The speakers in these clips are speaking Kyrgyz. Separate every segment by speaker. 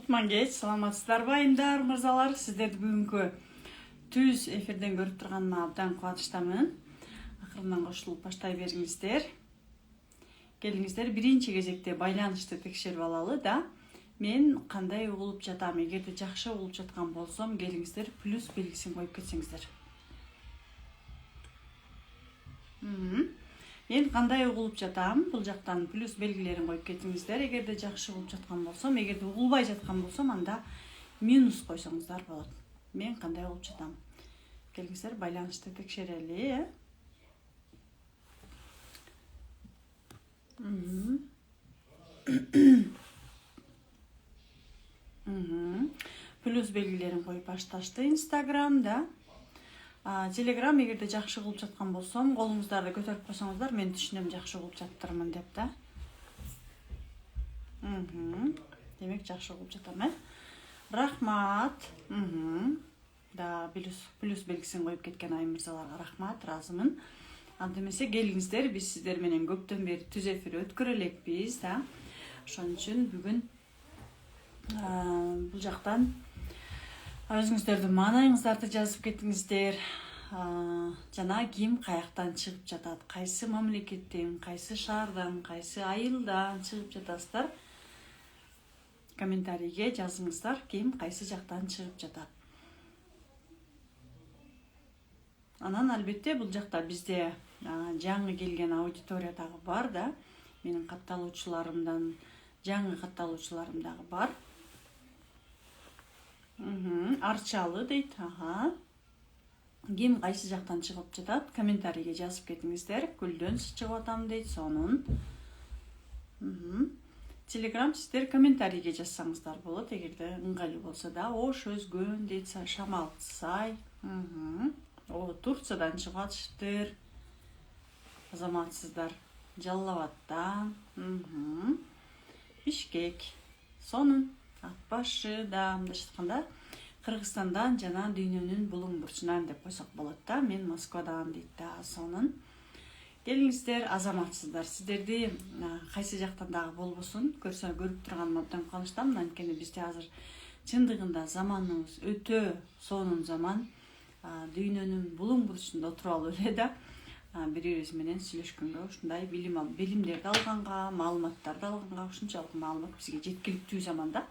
Speaker 1: Мангеч, саламатсыздарбы айымдар, мырзалар. Сіздерді бүгінгі түз эфирден көріп тұрғаныма абдан қуаныштамын. Ақырынан қосылып баштай беріңіздер. Келіңіздер, бірінші кезекте байланышты текшеріп алалы да. Мен қандай ұғылып жатам, егерде жақшы ұғылып жатқан болсам, келіңіздер, плюс белгісін қойып кетсеңіздер. Мен қандай ұғылып жатам, бұл жақтан плюс белгілерін қойып кетіңіздер. Егерде жақсы ұғылып жатқан болсам, егерде ұғылбай жатқан болсам, анда минус қойсаңыздар болады. Мен қандай ұғылып жатам. Келіңіздер, байланышты текшерелі. Плюс белгілерін қойып башташты Инстаграмда. Телеграм, егерде жақшы ұғылып жатқан болсам, қолыңыздарды көтеріп қойсаңыздар, мен түшінем жақшы ұғылып жаттырмын деп та. Демек жақшы ұғылып жатам, Рахмат. Да, плюс белгісін қойып кеткен айымырзаларға рахмат, разымын. Антымесе келіңіздер, біз сіздерменен көптен бері түз эфир өткірелекпіз, да. Шон үшін бүгін бұл жақтан өзіңіздерді маңайыңыздарды жазып кетіңіздер. Жана ким қаяқтан шығып жатады, қайсы мемлекеттен, қайсы шардан, қайсы айылдан шығып жатасыздар. Комментарийге жазыңыздар, ким қайсы жақтан шығып жатады. Анан албетте бұл жақта бізде жаңы келген аудитория тағы бар да. Менің катталуучуларымдан жаңы катталуучуларымдағы бар. Арчалы дейт. Ким қайсы жақтан шығып жатады, комментарийге жазып кетіңіздер. Күлден шығып атам дейт, сонун. Телеграм сіздер комментарийге жазсаңыздар болады, егерде ыңғайлы болса да. Ош өзгөн дейт, Шамал сай. Турциядан шығатыштыр. Азаматсыздар. Жаллаваттан. Бишкек. Сонун. Атбашы да мындашытканда Кыргызстандан жана дүйнөнүн булуң бурчунан деп койсок болот да. Мен Москвадан дейт да, сонун. Келиңиздер, азаматсыздар. Сиздерди кайсы жактан дагы болбосун көрүп турганыма абдан кубанычтамын. Анткени бизде азыр чындыгында заманыбыз өтө сонун заман. Дүйнөнүн булуң бурчунда отуруп алып эле да. Бири-бирибиз менен сүйлөшкөнгө, ушундай билимдерди алганга, маалыматтарды алганга, ушунчалык маалымат бизге жеткиликтүү заманда.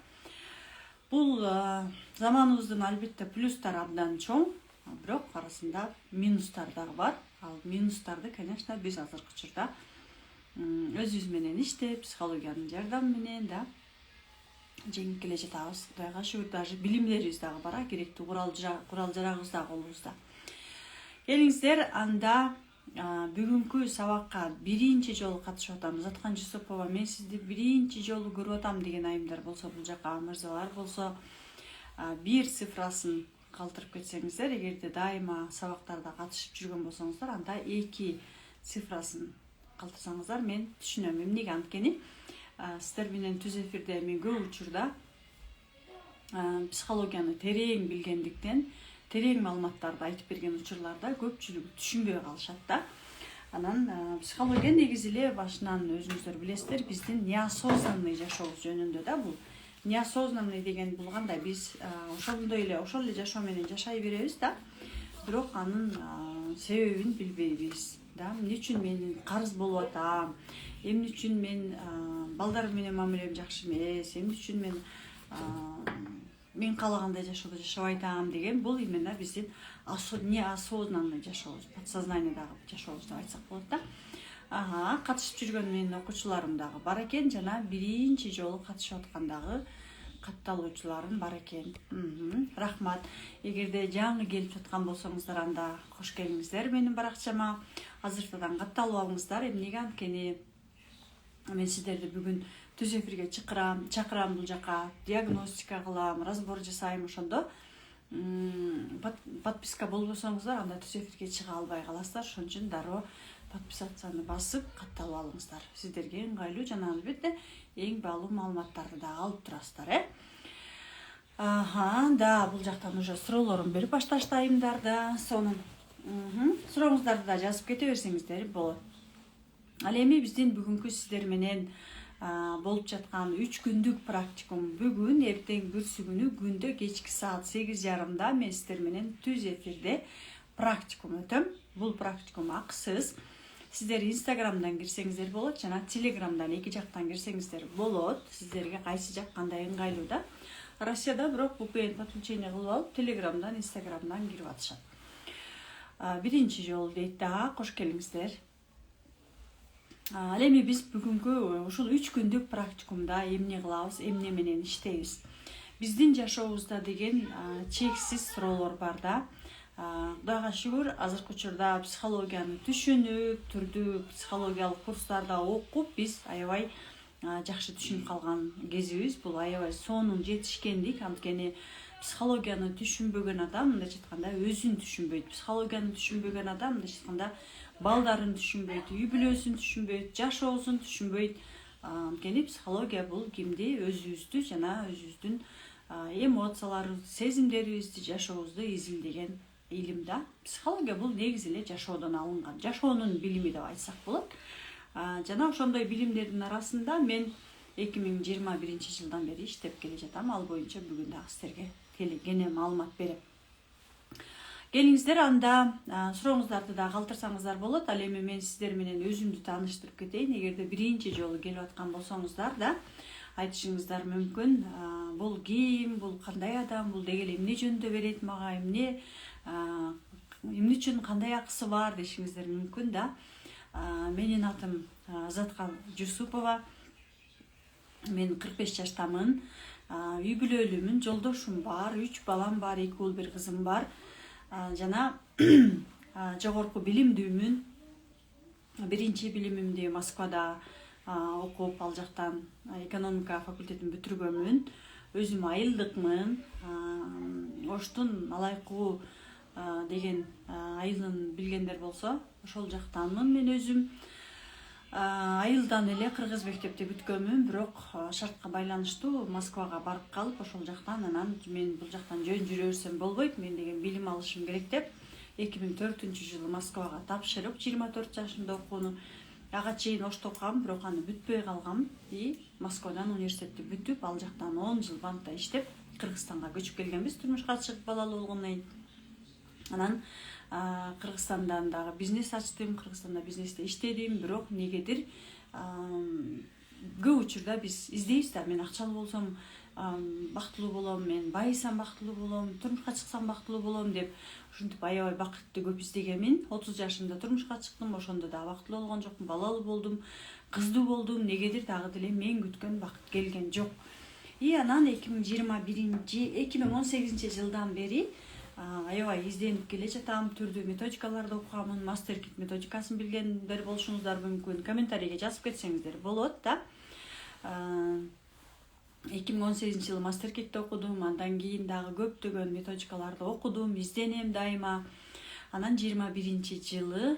Speaker 1: Бул заманыбыздын албетте плюстары абдан чоң, бирок арасында минустар дагы бар. Ал минустарды, конечно, биз азыркы учурда өзүбүз менен иштеп, психологиянын жардамы менен да жеңип келе жатабыз. Кудайга шүгүр, даже билимдерибиз дагы бар, керектүү курал жарагыбыз дагы колубузда. Келиңиздер, анда бүгүнкү сабакка биринчи жолу катышып атам. Заткан Жусупова, мен сизди биринчи жолу көрүп атам деген айымдар болсо, бул жака мырзалар болсо, 1 цифрасын калтырып кетсеңиздер, эгерде дайыма сабактарда катышып жүргөн болсоңуздар, анда 2 цифрасын калтырсаңыздар, мен түшүнөм. Эмнеге? Анткени сиздер менен түз эфирде мен көп учурда психологияны терең билгендиктен, терең маалыматтарды айтып берген учурларда көпчүлүгү түшүнбөй калышат да. Анан психология негизи эле башынан өзүңүздөр билесиздер, биздин неосознанный жашообуз жөнүндө да. Бул неосознанный деген бул кандай? Биз ошол эле жашоо менен жашай беребиз да. Бирок анын себебин билбейбиз да. Эмне үчүн мен карыз болуп атам? Эмне үчүн мен балдарым менен мамилем жакшы эмес? Эмне үчүн мен каалагандай жашоодо жашабай атам деген, бул именно биздин неосознанный жашообуз, подсознаниядагы жашообуз деп айтсак болот да. Катышып жүргөн менин окуучуларым дагы бар экен, жана биринчи жолу катышып аткандагы катталуучуларым бар экен. Рахмат. Эгерде жаңы келип жаткан болсоңуздар, анда кош келиңиздер менин баракчама. Азыртадан катталып алыңыздар. Эмнеге? Анткени мен сиздерди бүгүн түз эфирге чакырам, бул жака диагностика кылам, разбор жасайм. Ошондо подписка болбосоңуздар, анда түз эфирге чыга албай каласыздар. Ошон үчүн дароо подписацияны басып катталып алыңыздар. Сиздерге ыңгайлуу жана албетте эң баалуу маалыматтарды да алып турасыздар, Да, бул жактан уже суроолорун берип башташтайымдар да. Сонун. Сурооңуздарды да жазып кете берсеңиздер болот. Ал эми биздин бүгүнкү сиздер менен болуп жаткан 3 күндүк практикум бүгүн эртең бүрсү күнү күндө кечки саат 8:30 мен сиздер менен түз эфирде практикум өтөм. Бул практикум акысыз. Сиздер Инстаграмдан кирсеңиздер болот жана Телеграмдан эки жактан кирсеңиздер болот. Сиздерге кайсы жак кандай ыңгайлуу да. Россияда бирок VPN подключение кылып алып, Телеграмдан, Инстаграмдан кирип атышат. Биринчи жолу дейт да, кош келиңиздер. Ал эми биз бүгүнкү ушул 3 күндүк практикумда эмне кылабыз, эмне менен иштейбиз. Биздин жашообузда деген чексиз суроолор бар да. Кудайга шүгүр, азыркы учурда психологияны түшүнүп, түрдүү психологиялык курстарда окуп, биз аябай жакшы түшүнүп калган кезибиз. Бул аябай сонун жетишкендик. Анткени психологияны түшүнбөгөн адам мындайча айтканда өзүн түшүнбөйт. Психологияны түшүнбөгөн адам мындайча айтканда балдарын түшүнбөйт, үй бүлөсүн түшүнбөйт, жашоосун түшүнбөйт. Анткени психология бул кимди, өзүбүздү жана өзүбүздүн эмоцияларды, сезимдерибизди, жашообузду изилдеген илим да. Психология бул негизи эле жашоодон алынган, жашоонун билими деп айтсак болот. Жана ошондой билимдердин арасында мен 2021 жылдан бери иштеп келе жатам. Ал боюнча бүгүн дагы сиздерге кене маалымат берем. Келиңиздер, анда сурооңуздарды да калтырсаңыздар болот. Ал эми мен сиздер менен өзүмдү тааныштырып кетейин. Эгерде биринчи жолу келип аткан болсоңуздар да айтышыңыздар мүмкүн. Бул ким, бул кандай адам, бул деги эле эмне жөнүндө берет мага, эмне үчүн кандай акысы бар дешиңиздер мүмкүн да. Менин атым Азаткан Жусупова. Мен 45 жаштамын. Үй бүлөлүүмүн, жолдошум бар, 3 балам бар, 2 уул, 1 кызым бар. Жана жогорку билимдүүмүн. Биринчи билимимди Москвада окуп, ал жактан экономика факультетин бүтүргөнмүн. Өзүм айылдыкмын. Оштун Алайкуу деген айылын билгендер болсо, ошол жактанмын мен өзүм. Айылдан эле кыргыз мектепте бүткөнмүн, бирок шартка байланыштуу Москвага барып калып, ошол жактан анан мен бул жактан жөн жүрө берсем болбойт, мен деген билим алышым керек деп 2004-жылы Москвага тапшырып, 24 жашымда окууну ага чейин Ошто окугам, бирок аны бүтпөй калгам. Москвадан университетти бүтүп, ал жактан 10 жыл банкта иштеп, Кыргызстанга көчүп келгенбиз, турмушка чыгып балалуу болгондон кийин. Анан Кыргызстандан дагы бизнес ачтым, Кыргызстанда бизнесте иштедим, бирок негедир көп учурда биз издейбиз да, мен акчалуу болсом бактылуу болом, мен байысам бактылуу болом, турмушка чыксам бактылуу болом деп ушинтип аябай бакытты көп издегенмин. 30 жашымда турмушка чыктым, ошондо да бактылуу болгон жокмун, балалуу болдум, кыздуу болдум, негедир дагы деле мен күткөн бакыт келген жок. Анан 2018 жылдан бери аябай изденип келе жатам, түрдүү методикаларды окугамын, мастер-кит методикасын билгендер болушуңуздар мүмкүн. Комментарийге жазып кетсеңиздер болот да. 2018 жылы мастер-китти окудум, андан кийин дагы көптөгөн методикаларды окудум, изденем дайыма. Анан 21 жылы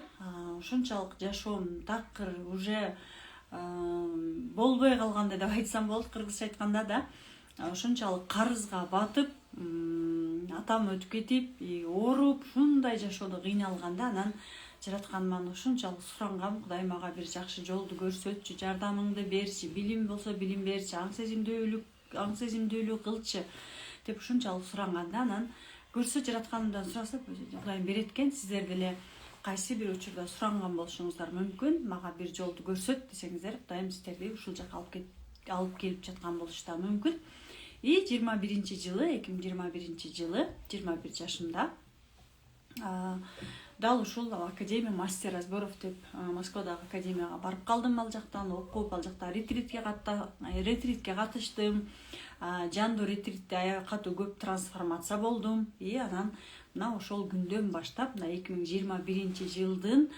Speaker 1: ушунчалык жашоом такыр уже болбой калганда деп айтсам болот, кыргызча айтканда да. Ушунчалык карызга батып, атам өтүп кетип, ооруп, ушундай жашоодо кыйналганда, анан жаратканыман ушунчалык сурангам, Кудай мага бир жакшы жолду көрсөтчү, жардамыңды берчи, билим болсо билим берчи, аң сезимдүүлүк кылчы деп ушунчалык суранганда, анан көрсө жаратканымдан сураса, Кудайым берет экен. Сиздер деле кайсы бир учурда суранган болушуңуздар мүмкүн, мага бир жолду көрсөт десеңиздер, Кудайым сиздерди ушул жака алып келип жаткан болушу да мүмкүн. 2021 жылы 21 жашымда дал ушул Академия мастер разборов деп Москвадагы академияга барып калдым, ал жактан окуп, ал жакта ретритке катыштым. Жандуу ретритте аябай катуу көп трансформация болдум. Анан мына ошол күндөн баштап, мына 2021 жылдын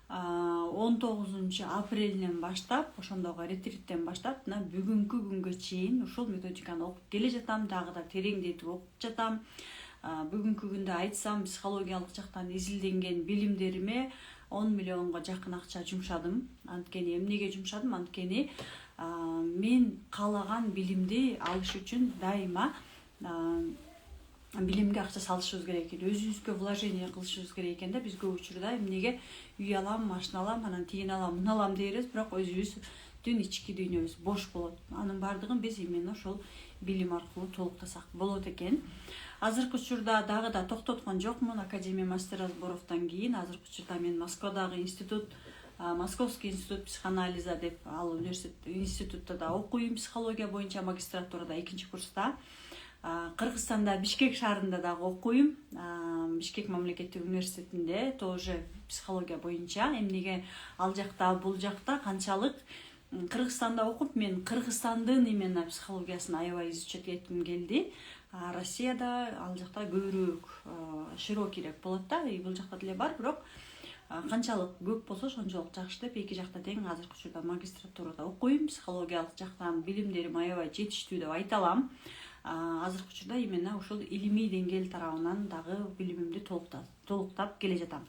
Speaker 1: 19 апрелинен баштап, ошондогу ретриттен баштап, мына бүгүнкү күнгө чейин ушул методиканы окуп келе жатам, дагы да тереңдетип окуп жатам. Бүгүнкү күндө айтсам, психологиялык жактан изилденген билимдериме 10 миллионго жакын акча жумшадым. Анткени эмнеге жумшадым? Анткени мен каалаган билимди алыш үчүн дайыма билимге акча салышыбыз керек экен, өзүбүзгө вложение кылышыбыз керек экен да. Биз көп учурда эмнеге үй алам, машина алам, анан тигин алам, муну алам дейбиз, бирок өзүбүз бүтүн ички дүйнөбүз бош болот. Анын бардыгын биз именно ошол билим аркылуу толуктасак болот экен. Азыркы учурда дагы да токтоткон жокмун. Академия мастер разборовдон кийин азыркы учурда мен Москвадагы Московский институт психоанализа деп ал институтта да окуйм, психология боюнча магистратурада 2-чи курста. Кыргызстанда Бишкек шаарында дагы окуйм. Бишкек мамлекеттик университетинде тоже психология боюнча. Эмнеге ал жакта, бул жакта канчалык Кыргызстанда окуп, мен Кыргызстандын именно психологиясын аябай изучать этким келди. Россияда ал жакта көбүрөөк широкийрээк болот да. Бул жакта деле бар, бирок канчалык көп болсо ошончолук жакшы деп эки жакта тең азыркы учурда магистратурада окуйм. Психологиялык жактан билимдерим аябай жетиштүү деп айта алам. Азыркы учурда именно ушул илимий деңгээл тарабынан дагы билимимди толуктап келе жатам.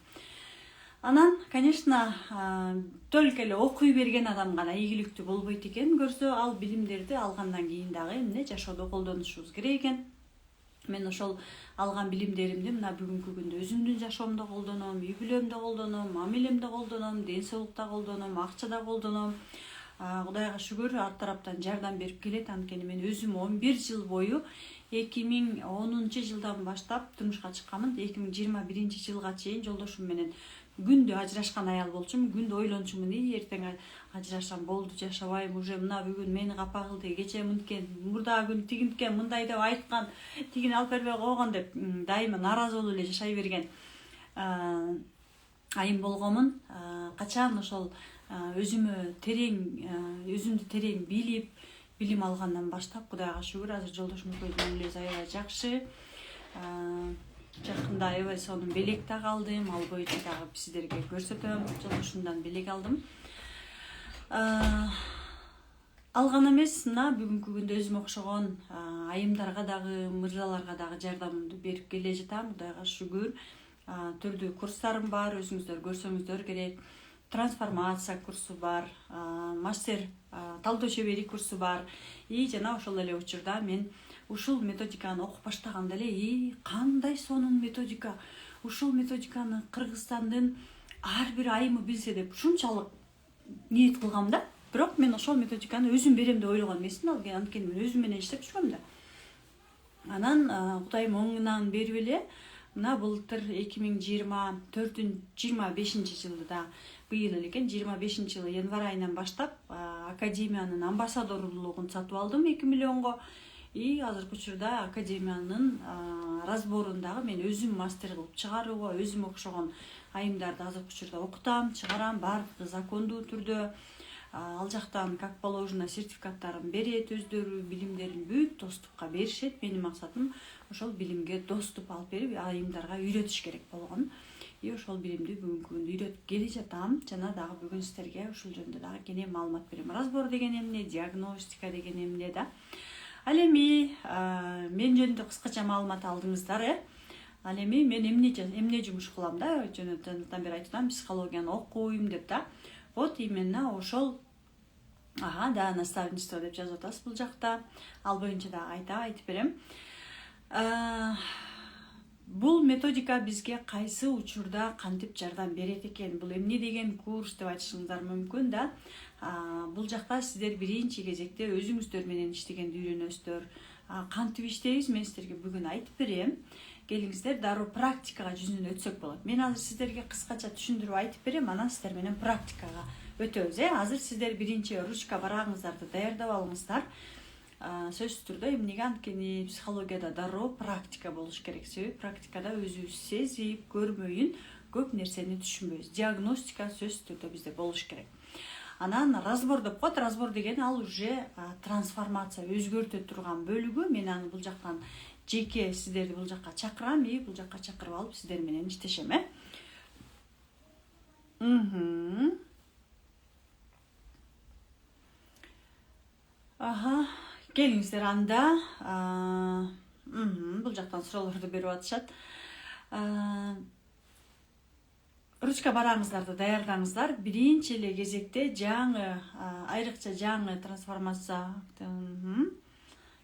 Speaker 1: Анан, конечно, только эле окуй берген адам гана ийгиликтүү болбойт экен. Көрсө, ал билимдерди алгандан кийин дагы эмне жашоодо колдонушубуз керек экен. Мен ошол алган билимдеримди мына бүгүнкү күндө өзүмдүн жашоомдо колдоном, үй бүлөмдө колдоном, мамилемде колдоном, ден соолукта колдоном, акчада колдоном. Кудайга шүгүр, ар тараптан жардам берип келет. Анткени мен өзүм 11 жыл бою 2010-жылдан баштап турмушка чыкканмын. 2021 жылга чейин жолдошум менен күндө ажырашкан аял болчумун. Күндө ойлончумун, эртең ажырашам, болду, жашабайм, уже мына бүгүн мени капа кылды, кече мынткен, мурдагы күн тигинткен, мындай деп айткан, тигин алып бербей койгон деп дайыма наразы болуп эле жашай берген айым болгомун. Качан ошол өзүмдү терең билип, билим алгандан баштап, Кудайга шүгүр, азыр жолдошум экөөбүздүн мамилебиз аябай жакшы. Жакында аябай сонун белек дагы алдым. Ал боюнча дагы сиздерге көрсөтөм. Жолдошумдан белек алдым. Алган эмес, мына бүгүнкү күндө өзүмө окшогон айымдарга дагы, мырзаларга дагы жардамымды берип келе жатам. Кудайга шүгүр. Түрдүү курстарым бар, өзүңүздөр көрсөңүздөр керек. Трансформация курсу бар, мастер талдоо чеберик курсу бар. Жана ошол эле учурда мен ушул методиканы окуп баштаганда эле, кандай сонун методика, ушул методиканы Кыргызстандын ар бир айымы билсе деп ушунчалык ниет кылгам да. Бирок мен ошол методиканы өзүм берем деп ойлогон эмесмин. Анткени мен өзүм менен иштеп жүрөм да. Анан Кудайым оңунан берип эле мына былтыр 2024-25 жылда быйыл эле экен, 25-жылы январь айынан баштап академиянын амбассадорлугун сатып алдым 2 миллионго. Азыркы учурда академиянын разборундагы мен өзүм мастер кылып чыгарууга, өзүм окшогон айымдарды азыркы учурда окутам, чыгарам, бардыгы закондуу түрдө. Ал жактан как положено сертификаттарын берет, өздөрү билимдерин бүт доступка беришет. Менин максатым ошол билимге доступ алып берип, айымдарга үйрөтүш керек болгон. Ошол билимди бүгүнкү күндө үйрөтүп келе жатам. Жана дагы бүгүн сиздерге ушул жөнүндө дагы кене маалымат берем. Разбор деген эмне, диагностика деген эмне да. Ал эми мен жөнүндө кыскача маалымат алдыңыздар. Ал эми мен эмне жумуш кылам да, жөнөттөн бери айтам, психологияны окуйм деп да. Вот именно ошол да, наставничество деп жазып атасыз бул жакта. Ал боюнча дагы айтып берем. Бул методика бизге кайсы учурда кантип жардам берет экен? Бул эмне деген курс деп айтышыңыздар мүмкүн да. Бул жакта сиздер биринчи кезекте өзүңүздөр менен иштегенди үйрөнөсүздөр. Кантип иштейбиз, мен сиздерге бүгүн айтып берем. Келиңиздер, дароо практикага жүзүнөн өтсөк болот. Мен азыр сиздерге кыскача түшүндүрүп айтып берем, анан сиздер менен практикага өтөбүз. Азыр сиздер биринчи ручка барагыңыздарды даярдап алыңыздар. Сөзсүз түрдө эмнеге, анткени психологияда дароо практика болуш керек. Себеби практикада өзүбүз сезип, көрмөйүн көп нерсени түшүнбөйбүз. Диагностика сөзсүз түрдө бизде болуш керек. Анан разбор деп коет. Разбор деген ал уже трансформация, өзгөртө турган бөлүгү. Мен аны бул жактан жеке сиздерди бул жакка чакырам, бул жакка чакырып алып сиздер менен иштешем. Келиңиздер анда. Бул жактан суроолорду берип атышат. Ручка бараңыздарды даярдаңыздар. Биринчи эле кезекте жаңы, айрыкча жаңы трансформация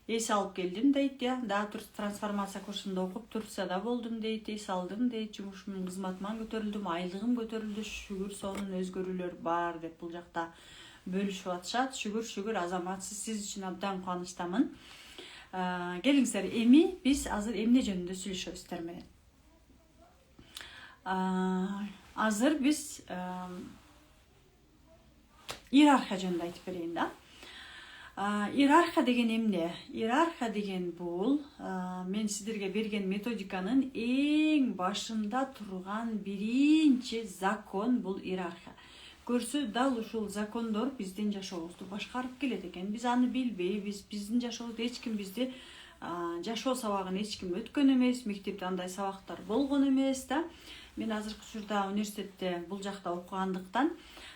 Speaker 1: эс алып келдим дейт, да, трансформация курсунда окуп Турцияда болдум дейт, эс алдым дейт, жумушумдун кызматыман көтөрүлдүм, айлыгым көтөрүлдү, шүгүр сонун өзгөрүүлөр бар деп бул жакта бөлүшүп атышат. Шүгүр Азамат, сиз үчүн абдан кубанычтамын. Келиңиздер, эми биз азыр эмне жөнүндө сүйлөшөбүз сиздер менен. Азыр биз иерархия жөнүндө айтып берейин да. Иерархия деген эмне? Иерархия деген бул мен сиздерге берген методиканын эң башында турган биринчи закон бул иерархия. Көрсө дал ушул закондор биздин жашообузду башкарып келет экен. Биз аны билбейбиз. Биздин жашообузда эч ким бизди жашоо сабагын эч ким өткөн эмес, мектепте андай сабактар болгон эмес да. Мен азыркы учурда университетте бул жакта окугандыктан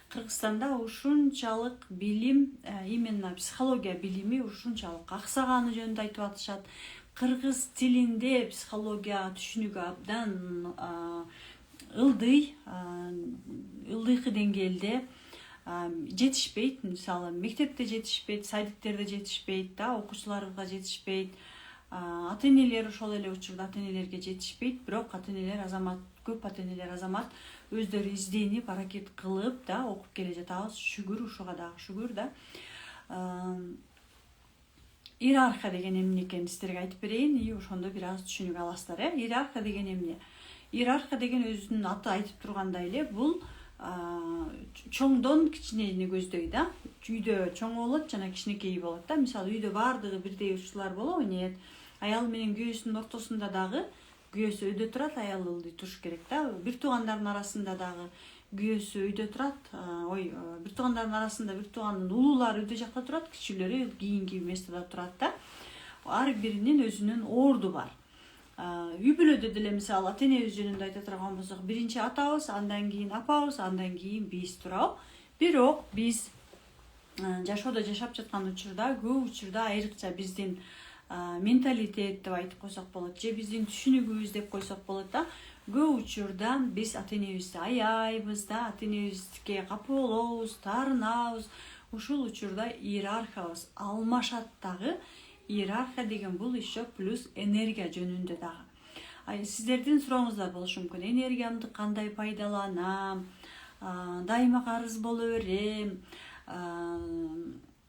Speaker 1: Кыргызстанда ушунчалык билим, именно психология билими ушунчалык аксаганы жөнүндө айтып атышат. Кыргыз тилинде психология түшүнүгү абдан ылдыйкы деңгээлде жетишпейт. Мисалы, мектепте жетишпейт, садиктерде жетишпейт да, окуучуларга жетишпейт. Ата-энелер ошол эле учурда ата-энелерге жетишпейт, бирок ата-энелер Азамат, көп ата-энелер Азамат өздөрү изденип, аракет кылып да окуп келе жатабыз. Шүгүр, ушуга дагы шүгүр да. Иерархия деген эмне экенин сиздерге айтып берейин, ошондо бир аз түшүнүк аласыздар. Иерархия деген эмне? Иерархия деген өзүнүн аты айтып тургандай эле, бул чоңдон кичинени көздөйт да. Үйдө чоң болот жана кичинекей болот да. Мисалы, үйдө баардыгы бирдей учурлар боло ойнойт. Аял менен күйөөсүнүн ортосунда дагы күйөөсү өйдө турат, аялы ылдый туруш керек да. Бир туугандардын арасында дагы күйөөсү өйдө турат. Бир туугандардын арасында бир туугандын улуулары өйдө жакта турат, кичүүлөрү кийинки местода турат да. Ар биринин өзүнүн орду бар. Үй бүлөдө деле мисалы ата-энебиз жөнүндө айта турган болсок, биринчи атабыз, андан кийин апабыз, андан кийин биз турабы. Бирок биз жашоодо жашап жаткан учурда, көп учурда айрыкча биздин менталитет деп айтып койсок болот, же биздин түшүнүгүбүз деп койсок болот да. Көп учурда биз ата-энебизди аяйбыз да, ата-энебизге капа болобуз, таарынабыз. Ушул учурда иерархиябыз алмашат дагы. Иерархия деген бул еще плюс энергия жөнүндө дагы. Сиздердин сурооңуздар болушу мүмкүн. Энергиямды кандай пайдаланам? Дайыма карыз боло берем.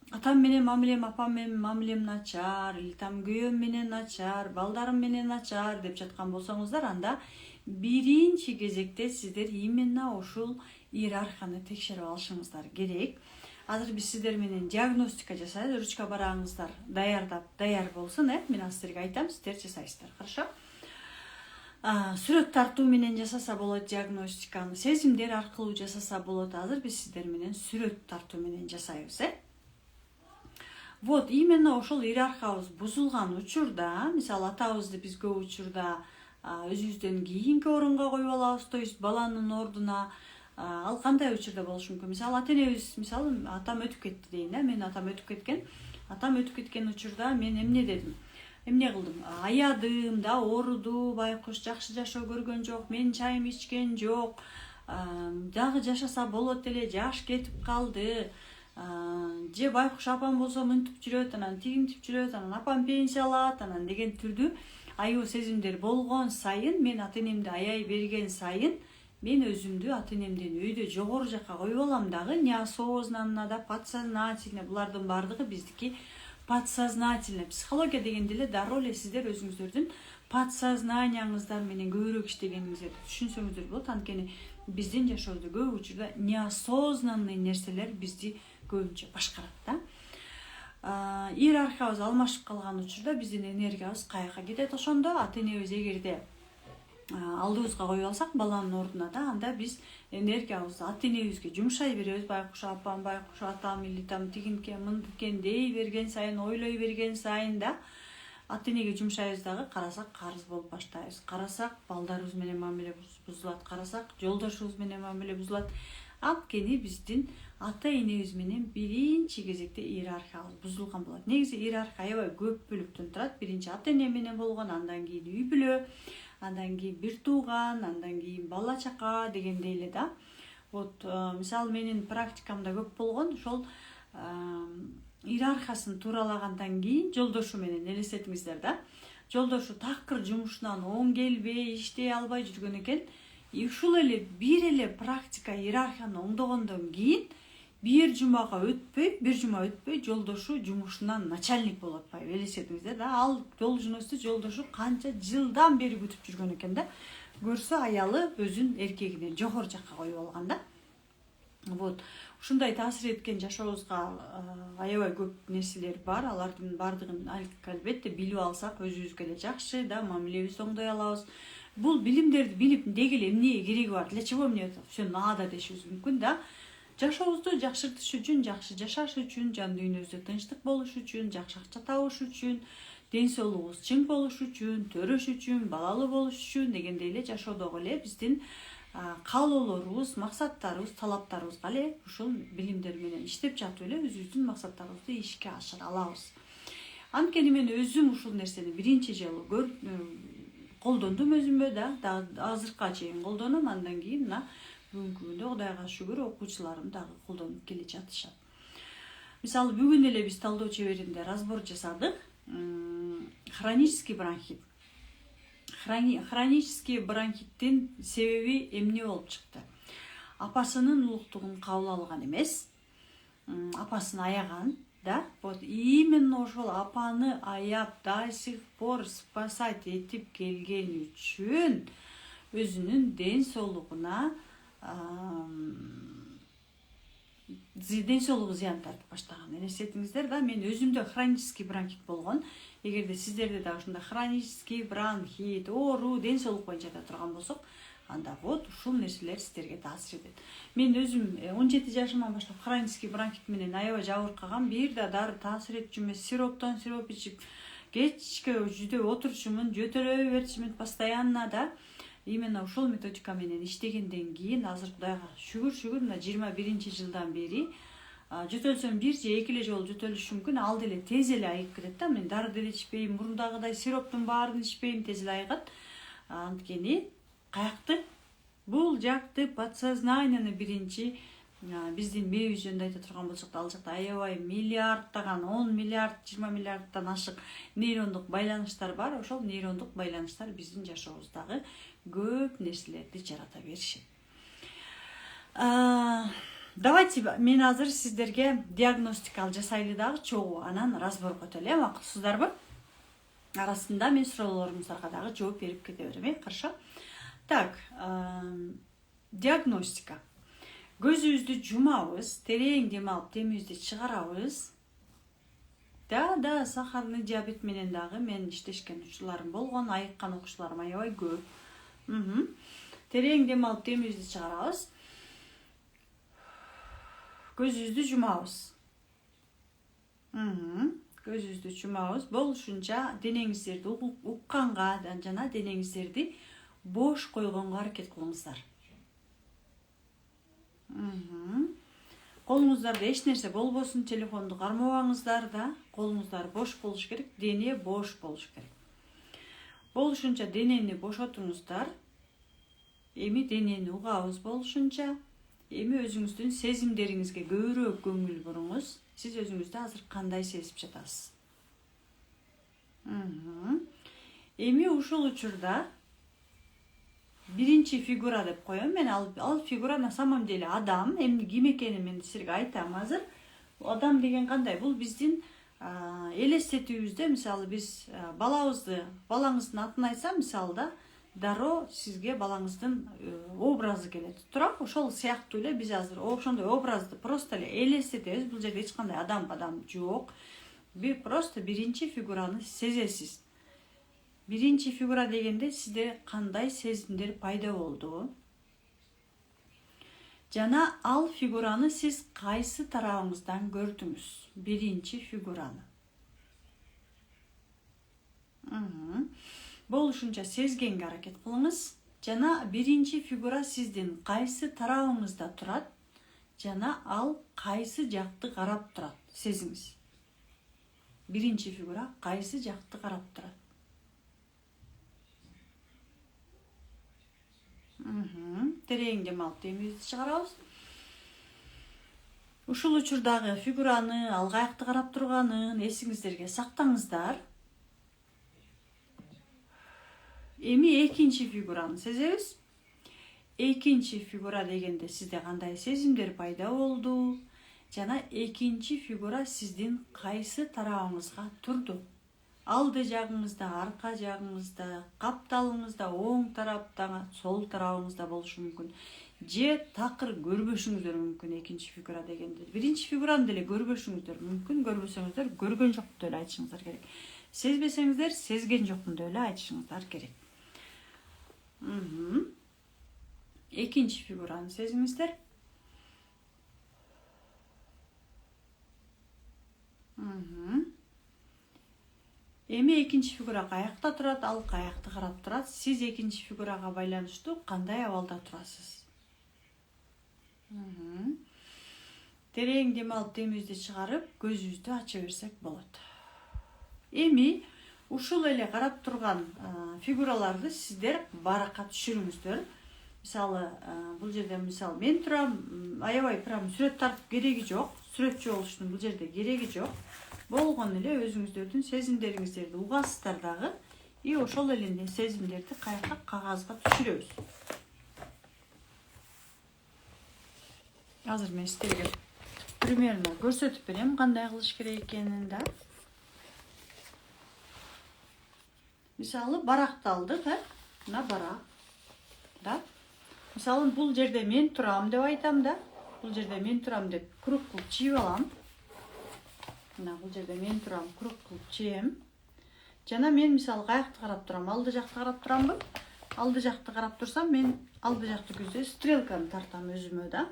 Speaker 1: Атам менен мамилем, апам менен мамилем начар, или там күйөөм менен начар, балдарым менен начар деп жаткан болсоңуздар, анда биринчи кезекте сиздер именно ушул иерархияны текшерип алышыңыздар керек. Азыр биз сиздер менен диагностика жасайбыз, ручка барагыңыздар даяр болсун, мен сиздерге айтам, сиздер жасайсыздар, хорошо? Сүрөт тартуу менен жасаса болот диагностиканы, сезимдер аркылуу жасаса болот. Азыр биз сиздер менен сүрөт тартуу менен жасайбыз, Вот, именно ошол иерархиябыз бузулган учурда, мисалы атабызды биз көп учурда өзүбүздөн кийинки орунга коюп алабыз, то есть баланын ордуна. Ал кандай учурда болушу мүмкүн? Мисалы ата-энебиз, мисалы атам өтүп кетти дейин да, мен атам өтүп кеткен. Атам өтүп кеткен учурда мен эмне дедим? Эмне кылдым? Аядым да, ооруду, байкуш жакшы жашоо көргөн жок, мен чайым ичкен жок. Дагы жашаса болот эле, жаш кетип калды. Же байкуш апам болсо мынтип жүрөт, анан тигинтип жүрөт, анан апам пенсия алат, анан деген түрдүү аюу сезимдер болгон сайын, мен ата-энемди аяй берген сайын, мен өзүмдү ата-энемден өйдө жогору жакка коюп алам дагы, неосознанно да, подсознательно, булардын баардыгы биздики подсознательно. Психология дегенде эле дароо эле сиздер өзүңүздөрдүн подсознанияңыздар менен көбүрөөк иштегениңиздерди түшүнсөңүздөр болот. Анткени биздин жашообузда көп учурда неосознанный нерселер бизди көбүнчө башкарат да. Иерархиябыз алмашып калган учурда биздин энергиябыз каяка кетет? Ошондо ата-энебиз эгерде алдыбызга коюп алсак баланын ордуна да, анда биз энергиябызды ата-энебизге жумшай беребиз. Байкуш апам, байкуш атам, или там тигинке, мындыкен дей берген сайын, ойлой берген сайын да ата-энеге жумшайбыз дагы, карасак карыз болуп баштайбыз. Карасак балдарыбыз менен мамиле бузулат, карасак жолдошубуз менен мамиле бузулат. Анткени биздин ата-энебиз менен биринчи кезекте иерархиябыз бузулган болот. Негизи иерархия аябай көп бөлүктөн турат. Биринчи ата-эне менен болгон, андан кийин үй бүлө, андан кийин бир тууган, андан кийин бала чака дегендей эле да. Вот, мисалы менин практикамда көп болгон, ошол иерархиясын тууралагандан кийин жолдошу менен элестетиңиздер да. Жолдошу такыр жумушунан оң келбей, иштей албай жүргөн экен. Ушул эле бир эле практика иерархияны оңдогондон кийин bir жума өтпөй жолдошу жумушунан начальник болуп атпайбы, элестетиңиздер да. Ал жол жүргөнүстө жолдошу канча жылдан бери күтүп жүргөн экен да. Көрсө аялы өзүн эркегинен жогору жакка коюп алган да. Вот ушундай таасир эткен жашообузга аябай көп нерселер бар. Алардын бардыгын албетте билип алсак өзүбүзгө эле жакшы да, мамилебизди оңдой алабыз. Бул билимдерди билип деги эле эмне кереги бар? Для чего мне это все надо дешибиз мүмкүн да. Жашообузду жакшыртыш үчүн, жакшы жашаш үчүн, жан дүйнөбүздө тынчтык болуш үчүн, жакшы акча табыш үчүн, ден соолугубуз чың болуш үчүн, төрөш үчүн, балалуу болуш үчүн дегендей эле жашоодогу эле биздин каалоолорубуз, максаттарыбыз, талаптарыбызга эле ушул билимдер менен иштеп жатып эле өзүбүздүн максаттарыбызды ишке ашыра алабыз. Анткени мен өзүм ушул нерсени биринчи жолу колдондум өзүмө да, азыркыга чейин колдоном, андан кийин мына бүгүнкү күндө Кудайга шүгүр окуучуларым дагы колдонуп келе жатышат. Мисалы бүгүн эле биз талдоо чеберинде разбор жасадык. Хронический бронхит. Хронический бронхиттин себеби эмне болуп чыкты? Апасынын улуктугун кабыл алган эмес, апасын аяган да. Вот именно ошол апаны аяп до сих пор спасать этип келген үчүн өзүнүн ден соолугуна зыян тартып баштаган. Элестетиңиздер да, мен өзүмдө хронический бронхит болгон. Эгерде сиздерде да ушундай хронический бронхит, оору, ден соолук боюнча да турган болсок, анда вот ушул нерселер сиздерге таасир этет. Мен өзүм 17 жашымдан баштап хронический бронхит менен аябай жабыркаган, бир да дары таасир этчү эмес, сироптон сироп ичип, кечке жүдөп отурчумун, жөтөлөй берчүмүн постоянно да. Именно ушул методика менен иштегенден кийин азыр Кудайга шүгүр мына 21-жылдан бери жөтөлсөм бир же эки эле жолу жөтөлүш мүмкүн, ал деле тез эле айыгып кетет да. Мен дары деле ичпейм, мурдагыдай сироптун баарын ичпейм, тез эле айыгат. Анткени каякты бул жакты подсознаниені биринчи биздин мээбиз жөнүндө айта турган болсок да, ал жакта аябай миллиардтаган, 10 миллиард, 20 миллиардтан ашык нейрондук байланыштар бар. Ошол нейрондук байланыштар биздин жашообуздагы көп нерселерди жарата беришет. Давайте мен азыр сиздерге диагностика жасайлы дагы чогуу, анан разборго өтөлү, макулсуздарбы? Арасында мен суроолоруңуздарга дагы жооп берип кете берем, каршы? Так, диагностика. Көзүбүздү жумабыз, терең дем алып, демибизди чыгарабыз. Да, сахарный диабет менен дагы мен иштешкен учурларым болгон, айыккан окуучуларым аябай көп. Терең дем алып, демибизди чыгарабыз. Көзүбүздү жумабыз. Көзүбүздү жумабыз. Болушунча денеңиздерди укканга жана денеңиздерди бош койгонго аракет кылыңыздар. Колуңуздарда эч нерсе болбосун, телефонду кармабаңыздар да, колуңуздар бош болуш керек, дене бош болуш керек. Болушунча денени бошотуңуздар. Эми денени угабыз болушунча. Эми өзүңүздүн сезимдериңизге көбүрөөк көңүл буруңуз. Сиз өзүңүздү азыр кандай сезип жатасыз? Эми ушул учурда биринчи фигура деп коем. Мен ал фигура на самом деле адам. Эмне ким экенин мен силерге айтам азыр. Адам деген кандай? Бул биздин элестетүүбүздө, мисалы биз балаңыздын атын айтсам, мисалы да, дароо сизге балаңыздын образы келет. Туура, ошол сыяктуу эле биз азыр ошондой образды просто эле элестетебиз. Бул жерде эч кандай адам жок. Просто биринчи фигураны сезесиз. Биринчи фигура дегенде сизде кандай сезимдер пайда болду? Жана ал фигураны сиз кайсы тарабыңыздан көрдүңүз? Биринчи фигураны. Болушунча сезгенге аракет кылыңыз. Жана биринчи фигура сиздин кайсы тарабыңызда турат? Жана ал кайсы жакты карап турат? Сезиңиз. Биринчи фигура кайсы жакты карап турат? Терең дем алып, демибизди чыгарабыз. Ушул учурдагы фигураны, ал каякты карап турганын эсиңиздерге сактаңыздар. Эми экинчи фигураны сезебиз. Экинчи фигура дегенде сизде кандай сезимдер пайда болду? жана экинчи фигура сиздин кайсы тарабыңызга турду. Алды жагыңызда, арка жагыңызда, капталыңызда, оң тарапта, сол тарабыңызда болушу мүмкүн. Же такыр көрбөшүңүздөр мүмкүн экинчи фигура дегенде. Биринчи фигураны деле көрбөшүңүздөр мүмкүн, көрбөсөңүздөр көргөн жокмун деп эле айтышыңыздар керек. Сезбесеңиздер сезген жокмун деп эле айтышыңыздар керек. Экинчи фигураны сезиңиздер. Эми экинчи фигура каякта турат, ал каякты карап турат. Сиз экинчи фигурага байланыштуу кандай абалда турасыз? Терең дем алып, демибизди чыгарып, көзүбүздү ача берсек болот. Эми ушул эле карап турган фигураларды сиздер баракка түшүрүңүздөр. Мисалы, бул жерде мисалы мен турам, аябай прям сүрөт тартып кереги жок. Сүрөтчү болуштун бул жерде кереги жок. Болгон эле өзүңүздөрдүн сезимдериңиздерди угасыздар дагы. И ошол эле сезимдерди каякка кагазга түшүрөбүз. Азыр мен сиздерге примерно көрсөтүп берем кандай кылыш керек экенин да. Мисалы, баракты алдык, мына барак. Да. Мисалы, бул жерде мен турам деп айтам да. Бул жерде мен турам деп круг кылып чийип алам. Мына бул жерде мен турам, круг кылып чием. Жана мен мисалы каякты карап турам, алды жакты карап турамбы? Алды жакты карап турсам, мен алды жакты көздөй стрелканы тартам өзүмө да.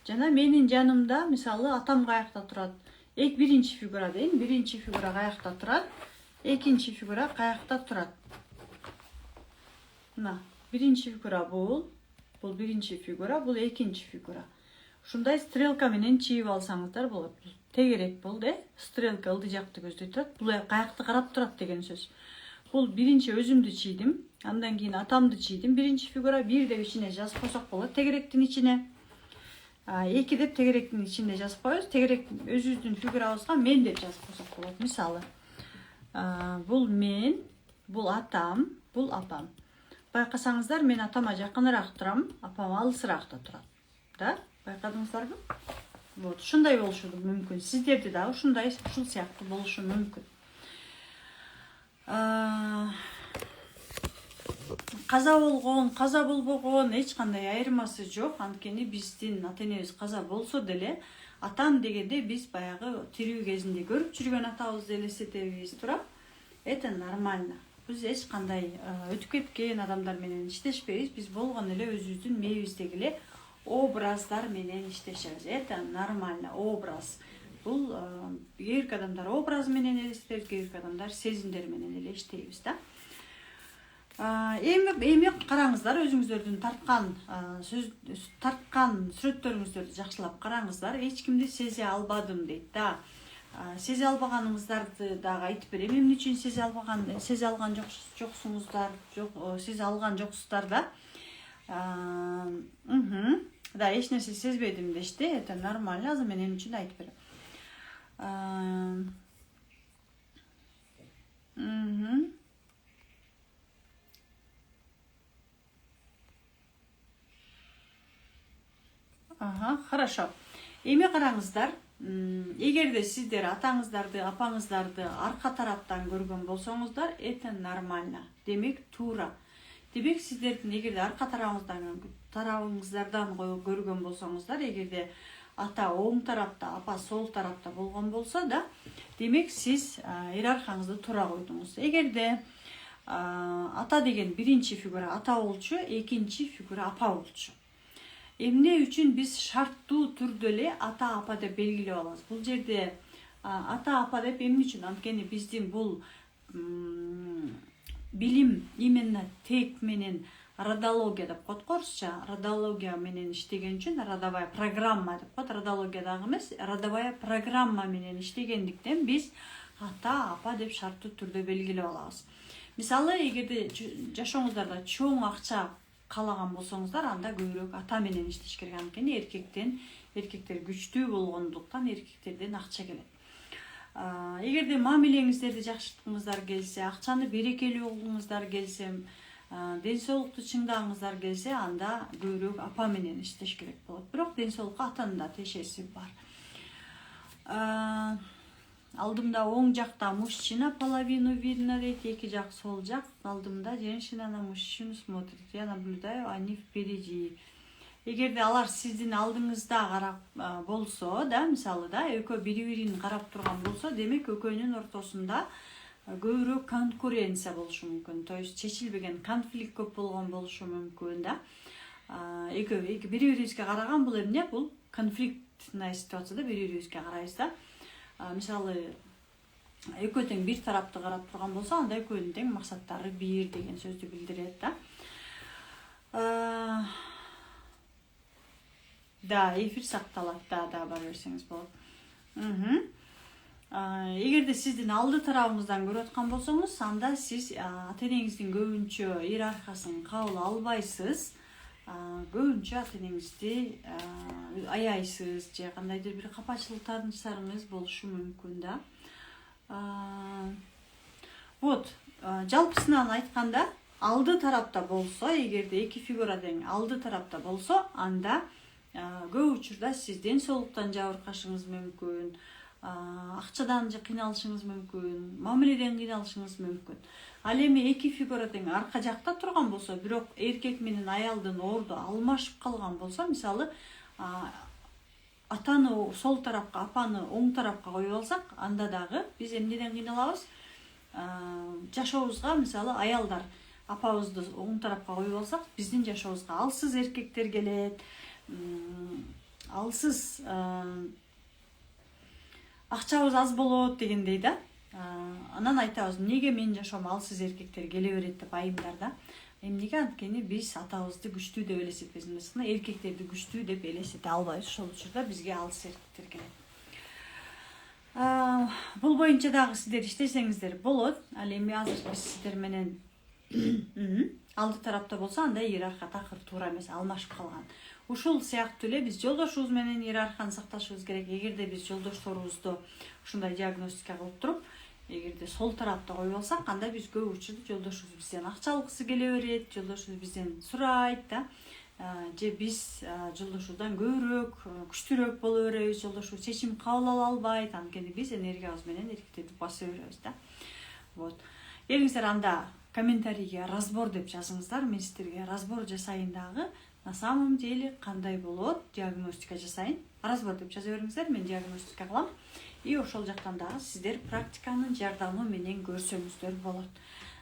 Speaker 1: Жана менин жанымда мисалы атам каякта турат. Биринчи фигура дейин, биринчи фигура каякта турат, экинчи фигура каякта турат. Мына биринчи фигура бул биринчи фигура, бул экинчи фигура. Ушундай стрелка менен чийип алсаңыздар болот. Тегерек болду, стрелка алды жакты көздөй турат. Бул каякты карап турат деген сөз. Бул биринчи өзүмдү чийдим, андан кийин атамды чийдим. Биринчи фигура 1 деп ичине жазып койсок болот, тегеректин ичине. 2 деп тегеректин ичинде жазып коебуз. Тегерек өзүбүздүн фигурабызга мен деп жазып койсок болот. Мисалы, бул мен, бул атам, бул апам. Байкасаңыздар, мен атама жакыныраак турам, апам алысыраакта турат. Да? Байкадыңыздарбы? Вот, ушундай болушу мүмкүн. Сиздерде да ушундай, ушул сыяктуу болушу мүмкүн. Каза болбогон эч кандай айырмасы жок. Анткени биздин ата-энебиз каза болсо деле, атам дегенде биз баягы тирүү кезинде көрүп жүргөн атабызды элестетебиз, туурабы? Это нормально. Биз эч кандай өтүп кеткен адамдар менен иштешпейбиз. Биз болгон эле өзүбүздүн мээбиздеги эле образдар менен иштешебиз. Это нормально, образ. Бул кээбирки адамдар образ менен элестетет, кээбирки адамдар сезимдер менен эле иштейбиз да. Эми караңыздар, өзүңүздөрдүн тарткан сүрөттөрүңүздөрдү жакшылап караңыздар. Эч кимди сезе албадым дейт да. Сезе албаганыңыздарды дагы айтып берем. Эмне үчүн сезе алган жоксуңуздар, сезе алган жоксуздар да. Да, эч нерсе сезбедим дешти. Это нормально. Азыр мен эмне үчүн айтып берем. Хорошо. Эми караңыздар. Эгерде сиздер атаңыздарды, апаңыздарды арка тараптан көргөн болсоңуздар, это нормально. Демек туура. Демек сиздердин эгерде арка тарабыңыздардан көргөн болсоңуздар, эгерде ата оң тарапта, апа сол тарапта болгон болсо да, демек сиз иерархияңызды туура койдуңуз. Эгерде ата деген биринчи фигура ата болчу, экинчи фигура апа болчу. Эмне үчүн биз шарттуу түрдө эле ата апа деп белгилеп алабыз. Бул жерде ата апа деп эмне үчүн? Анткени биздин бул билим именно тек менен родология деп коет го орусча. Родология менен иштеген үчүн родовая программа деп коет. Родология дагы эмес, родовая программа менен иштегендиктен биз ата апа деп шарттуу түрдө белгилеп алабыз. Мисалы, эгерде жашооңуздарда чоң акча каалаган болсоңуздар, анда көбүрөөк ата менен иштеш керек. Анткени эркектер күчтүү болгондуктан эркектерден акча келет. Эгерде мамилеңиздерди жакшырткыңыздар келсе, акчаны берекелүү кылгыңыздар келсе, ден соолукту чыңдагыңыздар келсе, анда көбүрөөк апа менен иштеш керек болот. Бирок ден соолукка атанын да тиешеси бар. Алдымда оң жакта мужчина половину видно дейт, эки жак сол жак. Алдымда женщина на мужчину смотрит. Я наблюдаю, они впереди. Эгерде алар сиздин алдыңызда карап болсо да, мисалы да, экөө бири-бирин карап турган болсо, демек экөөнүн ортосунда көбүрөөк конкуренция болушу мүмкүн. То есть чечилбеген конфликт көп болгон болушу мүмкүн да. Экөө бири-бирибизге караган бул эмне? Бул конфликтный ситуацияда бири-бирибизге карайбыз да. Мисалы экөө тең бир тарапты карап турган болсо, анда экөөнүн тең максаттары бир деген сөздү билдирет да. Да, эфир сакталат, да, бара берсеңиз болот. Эгерде сиздин алды тарабыңыздан көрүп аткан болсоңуз, анда сиз ата-энеңиздин көбүнчө иерархиясын кабыл албайсыз. Көбүнчө ата-энеңизди аяйсыз же кандайдыр бир капачылыктарыңыз болушу мүмкүн да. Вот, жалпысынан айтканда, алды тарапта болсо, эгерде эки фигура тең алды тарапта болсо, анда көп учурда сиз ден соолуктан жабыркашыңыз мүмкүн, акчадан кыйналышыңыз мүмкүн, мамиледен кыйналышыңыз мүмкүн. Ал эми эки фигура тең арка жакта турган болсо, бирок эркек менен аялдын орду алмашып калган болсо, мисалы атаны сол тарапка, апаны оң тарапка коюп алсак, анда дагы биз эмнеден кыйналабыз? Жашообузга, мисалы аялдар апабызды оң тарапка коюп алсак, биздин жашообузга алсыз эркектер келет, алсыз акчабыз аз болот дегендей да. Анан айтабыз, неге менин жашоомо алсыз эркектер келе берет деп айымдар да. Эмнеге? Анткени биз атабызды күчтүү деп элестетпейбиз, эркектерди күчтүү деп элестете албайбыз. Ошол учурда бизге алсыз эркектер келет. Бул боюнча дагы сиздер иштесеңиздер болот. Ал эми азыр биз сиздер менен алды тарапта болсо, анда иерархия такыр туура эмес, алмашып калган. Ушул сыяктуу эле биз жолдошубуз менен иерархияны сакташыбыз керек. Эгерде биз жолдошторубузду ушундай диагностика кылып туруп, эгерде сол тарапта коюп алсак, анда биз көп учурда жолдошубуз бизден акча алгысы келе берет, жолдошубуз бизден сурайт да. Же биз жолдошубуздан көбүрөөк, күчтүүрөөк боло беребиз, жолдошубуз чечим кабыл ала албайт, анткени биз энергиябыз менен эркектерди басып беребиз да. Вот. Келиңиздер, анда комментарийге разбор деп жазыңыздар, мен сиздерге разбор жасайын дагы. На самом деле кандай болот, диагностика жасайын. Разбор деп жаза бериңиздер, мен диагностика кылам. И ошол жактан дагы сиздер практиканын жардамы менен көрсөңүздөр болот.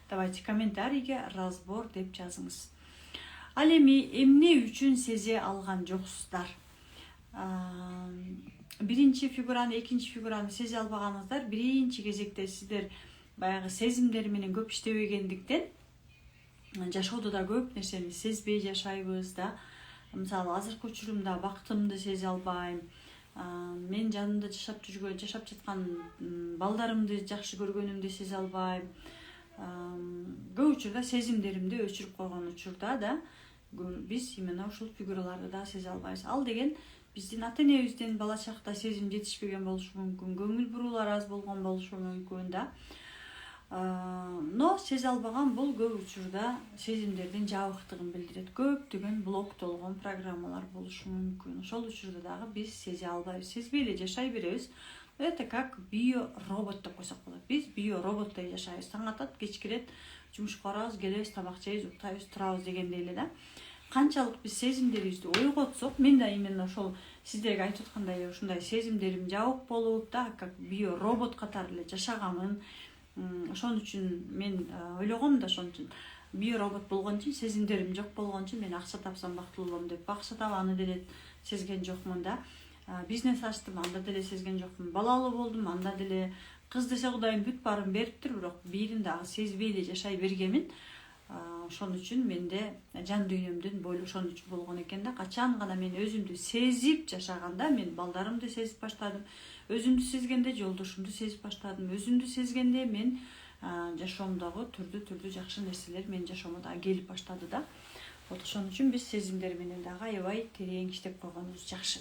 Speaker 1: Давайте комментарийге разбор деп жазыңыз. Ал эми эмне үчүн сезе алган жоксуздар? Биринчи фигураны, экинчи фигураны сезе албаганыңыздар, биринчи кезекте сиздер баягы сезимдер менен көп иштебегендиктен жашоодо да көп нерсени сезбей жашайбыз да. Мисалы, азыркы учурумда бактымды сезе албайм. Мен жанымда жашап жаткан балдарымды жакшы көргөнүмдү сезе албайм. Көп учурда сезимдеримди өчүрүп койгон учурда да биз именно ушул фигураларды да сезе албайбыз. Ал деген биздин ата-энебизден бала чакта сезим жетишпеген болушу мүмкүн, көңүл буруулар аз болгон болушу мүмкүн да. Но сезе албаган бул көп учурда сезимдердин жабыктыгын билдирет. Көптөгөн блоктолгон программалар болушу мүмкүн. Ошол учурда дагы биз сезе албайбыз, сезбей эле жашай беребиз. Это как биоробот деп койсок болот. Биз биороботтой жашайбыз. Таң атат, кеч кирет, жумушка барабыз, келебиз, тамак жейбиз, уктайбыз, турабыз дегендей эле да. Канчалык биз сезимдерибизди ойготсок, мен да именно ошол сиздерге айтып аткандай ушундай сезимдерим жабык болуп да, как биоробот катары эле жашаганмын. Ошон үчүн мен ойлогом да, ошон үчүн биоробот болгон үчүн, сезимдерим жок болгон үчүн мен акча тапсам бактылуу болом деп, акча табаны деле сезген жокмун да. Бизнес ачтым, анда деле сезген жокмун. Балалуу болдум, анда деле кыз десе Кудайым бүт баарын бериптир, бирок бирин дагы сезбей эле жашай бергемин. Ошон үчүн менде жан дүйнөмдүн бойлу ошон үчүн болгон экен да. Качан гана мен өзүмдү сезип жашаганда, мен балдарымды сезип баштадым. Өзүмдү сезгенде жолдошумду сезип баштадым. Өзүмдү сезгенде мен жашоомдогу түрдүү жакшы нерселер менин жашоомо дагы келип баштады да. Вот ошон үчүн биз сезимдер менен дагы аябай терең иштеп койгонубуз жакшы.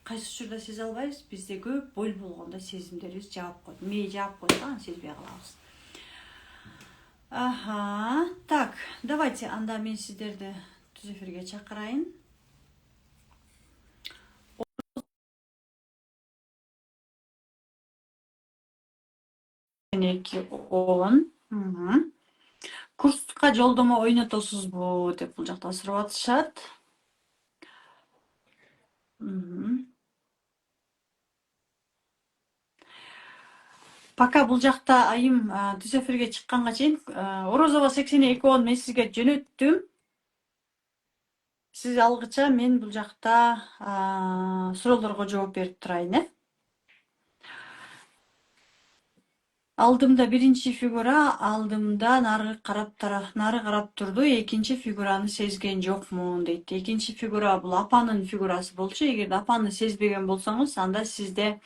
Speaker 1: Кайсы учурда сезе албайбыз, бизде көп боль болгондо сезимдерибиз жаап койт. Мээ жаап койсо, аны сезбей калабыз. Так, давайте анда мен сиздерди түз эфирге чакырайын. 8210. Курска жолдомо ойнотосузбу деп бул жакта сурап атышат. Пока бул жакта айым түз эфирге чыкканга чейин Орозова 8210 мен сизге жөнөттүм. Сиз алгыча мен бул жакта суроолорго жооп берип турайын. Алдымда биринчи фигура, алдымда нары карап турду. Экинчи фигураны сезген жокмун дейт. Экинчи фигура бул апанын фигурасы болчу. Эгерде апаны сезбеген болсоңуз, анда сизде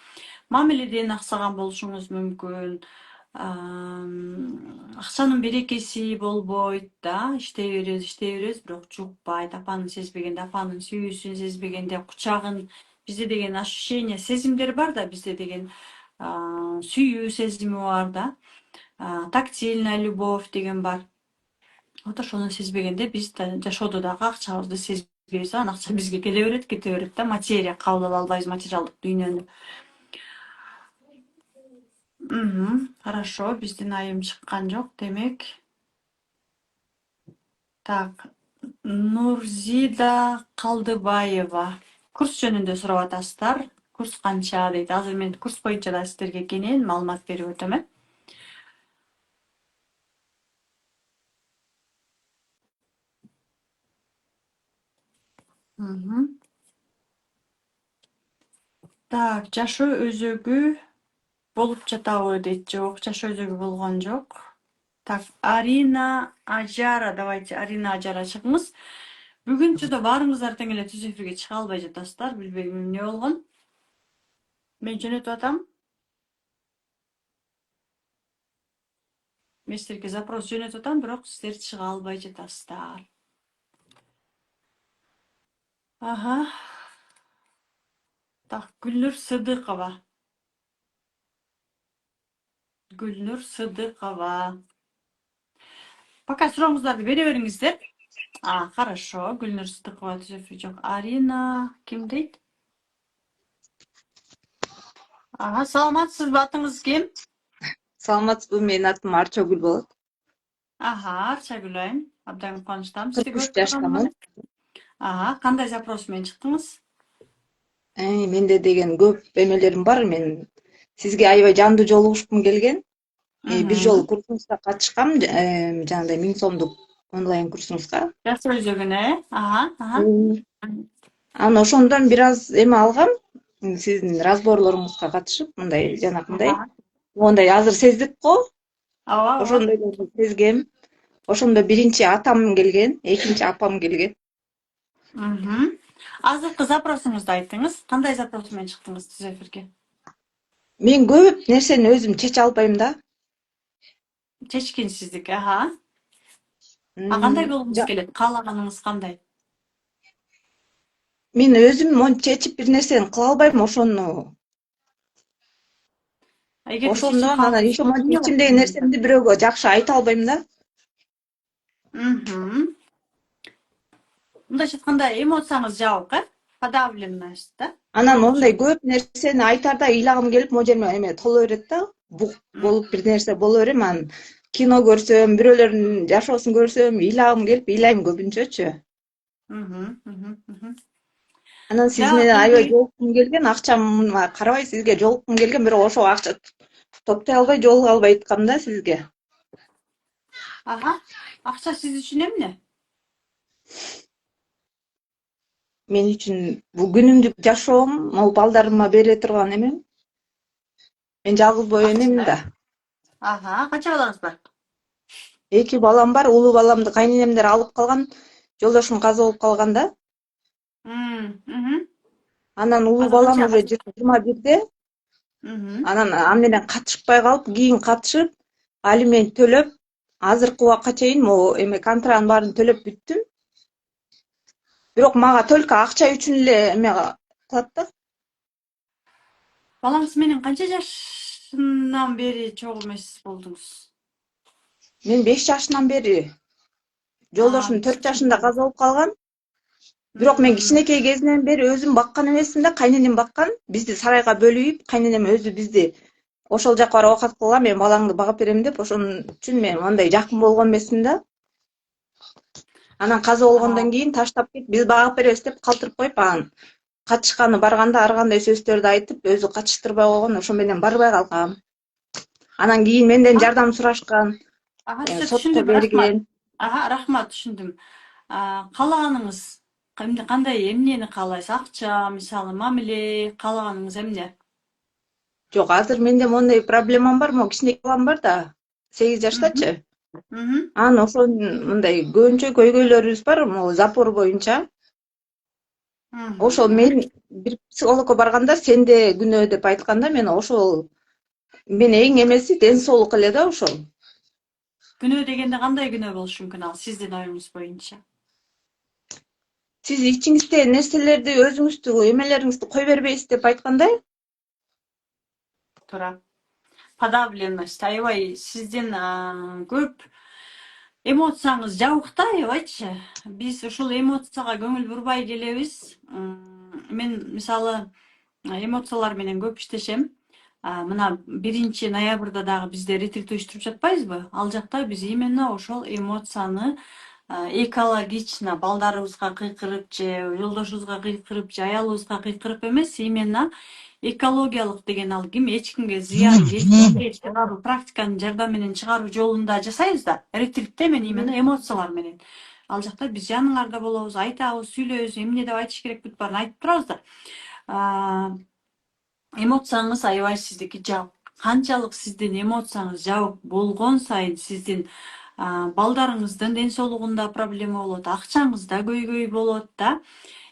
Speaker 1: мамиледен аксаган болушуңуз мүмкүн. Акчанын берекеси болбойт да. Иштей беребиз, бирок жукпайт. Апаны сезбегенде, апанын сүйүүсүн сезбегенде, кучагын, бизде деген ощущение, сезимдер бар да, бизде деген сүйүү сезими бар да. Тактильная любовь деген бар. Вот ошону сезбегенде биз жашоодо дагы акчабызды сезбейбиз. Анан акча бизге кете берет да. Материя кабыл ала албайбыз, материалдык дүйнөнү. Хорошо, биздин айым чыккан жок, демек. Так, Нурзида Калдыбаева. Курс жөнүндө сурап атасыздар. Курс канча дейт. Азыр мен курс боюнча да сиздерге кенен маалымат берип өтөм. Так, жашоо өзөгү болуп жатабы дейт. Жок, жашоо өзөгү болгон жок. Так, Арина Ажара, давайте Арина Ажара чыгыңыз. Бүгүнчү да баарыңыздар тең эле түз эфирге чыга албай жатасыздар. Билбейм эмне болгон. Мен жөнөтүп атам. Мен сиздерге запрос жөнөтүп атам, бирок сиздер чыга албай жатасыздар. Так, Гүлнур Сыдыкова. Пока сурооңуздарды бере бериңиздер. Хорошо. Гүлнур Сыдыкова түз эфир жок. Арина ким дейт? Саламатсызбы? Атыңыз ким?
Speaker 2: Саламатсызбы, менин атым Арчагүл болот.
Speaker 1: Арчагүл айым. Абдан кубанычтамын сизди
Speaker 2: 43
Speaker 1: көрүп турганымда.
Speaker 2: жаштамын.
Speaker 1: Кандай запрос менен чыктыңыз?
Speaker 2: Менде деген көп эмелерим бар. Мен сизге аябай жандуу жолугушкум келген. Бир жолу курсуңузга катышкам, жанагындай 1000 сомдук онлайн курсуңузга.
Speaker 1: Жашоо өзөгүнө,
Speaker 2: Анан ошондон бир аз эме алгам. Сиздин разборлоруңузга катышып, мындай жанакындай. Мондай азыр сездик го. Ошондой сезгем. Ошондо биринчи атам келген, экинчи апам келген.
Speaker 1: Азыркы запросуңузду айтыңыз. Кандай запрос менен чыктыңыз түз эфирге?
Speaker 2: Мен көп нерсени өзүм чече албайм да.
Speaker 1: Чечкинсиздик, кандай болгуңуз келет? Каалаганыңыз кандай?
Speaker 2: Мен өзүм монтип чечип бир нерсени кыла албайм, ошондо анан ичимдеги нерсемди бирөөгө жакшы айта албайм да.
Speaker 1: Мындайча айтканда эмоцияңыз жабык, подавленность да.
Speaker 2: Анан ондай көп нерсени айтарда ыйлагым келип, можеме эме толо берет да. Бук болуп бир нерсе боло берем, анан кино көрсөм, бирөөлөрдүн жашоосун көрсөм, ыйлагым келип ыйлайм көбүнчөчү. Анан сиз менен аябай жолуккум келген, акчамга карабай сизге жолуккум келген, бирок ошого акча топтой албай, жолуга албай аткам да сизге.
Speaker 1: Акча сиз үчүн эмне?
Speaker 2: Мен үчүн бул күнүмдүк жашоом, могу балдарыма бере турган эмем. Мен жалгыз боо энемин да.
Speaker 1: Канча балаңыз бар?
Speaker 2: 2 балам бар. Улуу баламды кайненемдер алып калган. Жолдошум каза болуп калган да. Анан улуу балам уже 21-де. Анан аны менен катышпай калып, кийин катышып, алимент төлөп, азыркы убакка чейин могу эме контрагын баарын төлөп бүттүм. Бирок мага только акча үчүн эле эме кылат да.
Speaker 1: Балаңыз менен канча жашынан бери чогуу эмес болдуңуз?
Speaker 2: Мен 5 жашынан бери. Жолдошум 4 жашында каза болуп калган. Бирок мен кичинекей кезинен бери өзүм баккан эмесмин да, кайненем баккан. Бизди сарайга бөлүп, кайненем өзү бизди ошол жака барып оокат кылгыла, мен балаңды багып берем деп, ошон үчүн мен мындай жакын болгон эмесмин да. Анан каза болгондон кийин таштап кет, биз багып беребиз деп калтырып коюп, анан катышканы барганда ар кандай сөздөрдү айтып, өзү катыштырбай койгон, ошо менен барбай калгам. Анан кийин менден жардам сурашкан,
Speaker 1: Сиз
Speaker 2: сотко
Speaker 1: түшүндүм, рахмат.
Speaker 2: берген.
Speaker 1: Рахмат, түшүндүм. Каалаганыңыз кандай эмнени каалайсыз? Акча, мисалы, мамиле, каалаганыңыз эмне?
Speaker 2: Жок, азыр менде моундай проблемам бар, могу кичинекей балам бар да, 8 жаштачы. Анан ошон мындай көбүнчө көйгөйлөрүбүз бар, могу запор боюнча. Ошол мен бир психологко барганда сенде күнөө деп айтканда, мен ошол мен эң эмеси ден соолук эле да ошол.
Speaker 1: Күнөө дегенде кандай күнөө болушу мүмкүн ал сиздин оюңуз боюнча?
Speaker 2: Сиз ичиңизде нерселерди өзүңүздү эмелериңизди кой бербейсиз деп айткандай.
Speaker 1: Туура. Подавленность, аябай сиздин көп эмоцияңыз жабык да, аябайчы. Биз ушул эмоцияга көңүл бурбай келебиз. Мен мисалы эмоциялар менен көп иштешем. Мына 1 ноябрда дагы бизде ретрит уюштуруп жатпайбызбы? Ал жакта биз именно ошол эмоцияны экологично балдарыбызга кыйкырып же жолдошубузга кыйкырып же аялыбызга кыйкырып эмес, именно экологиялык деген ал ким эч кимге зыян чыгаруу практиканын жардамы менен чыгаруу жолунда жасайбыз да. Ретритте мен именно эмоциялар менен. Ал жакта биз жаныңарда болобуз, айтабыз, сүйлөйбүз, эмне деп айтыш керек бүт баарын айтып турабыз да. Эмоцияңыз аябай сиздики жабык. Канчалык сиздин эмоцияңыз жабык болгон сайын сиздин балдарыңыздын ден соолугунда проблема болот, акчаңызда көйгөй болот да.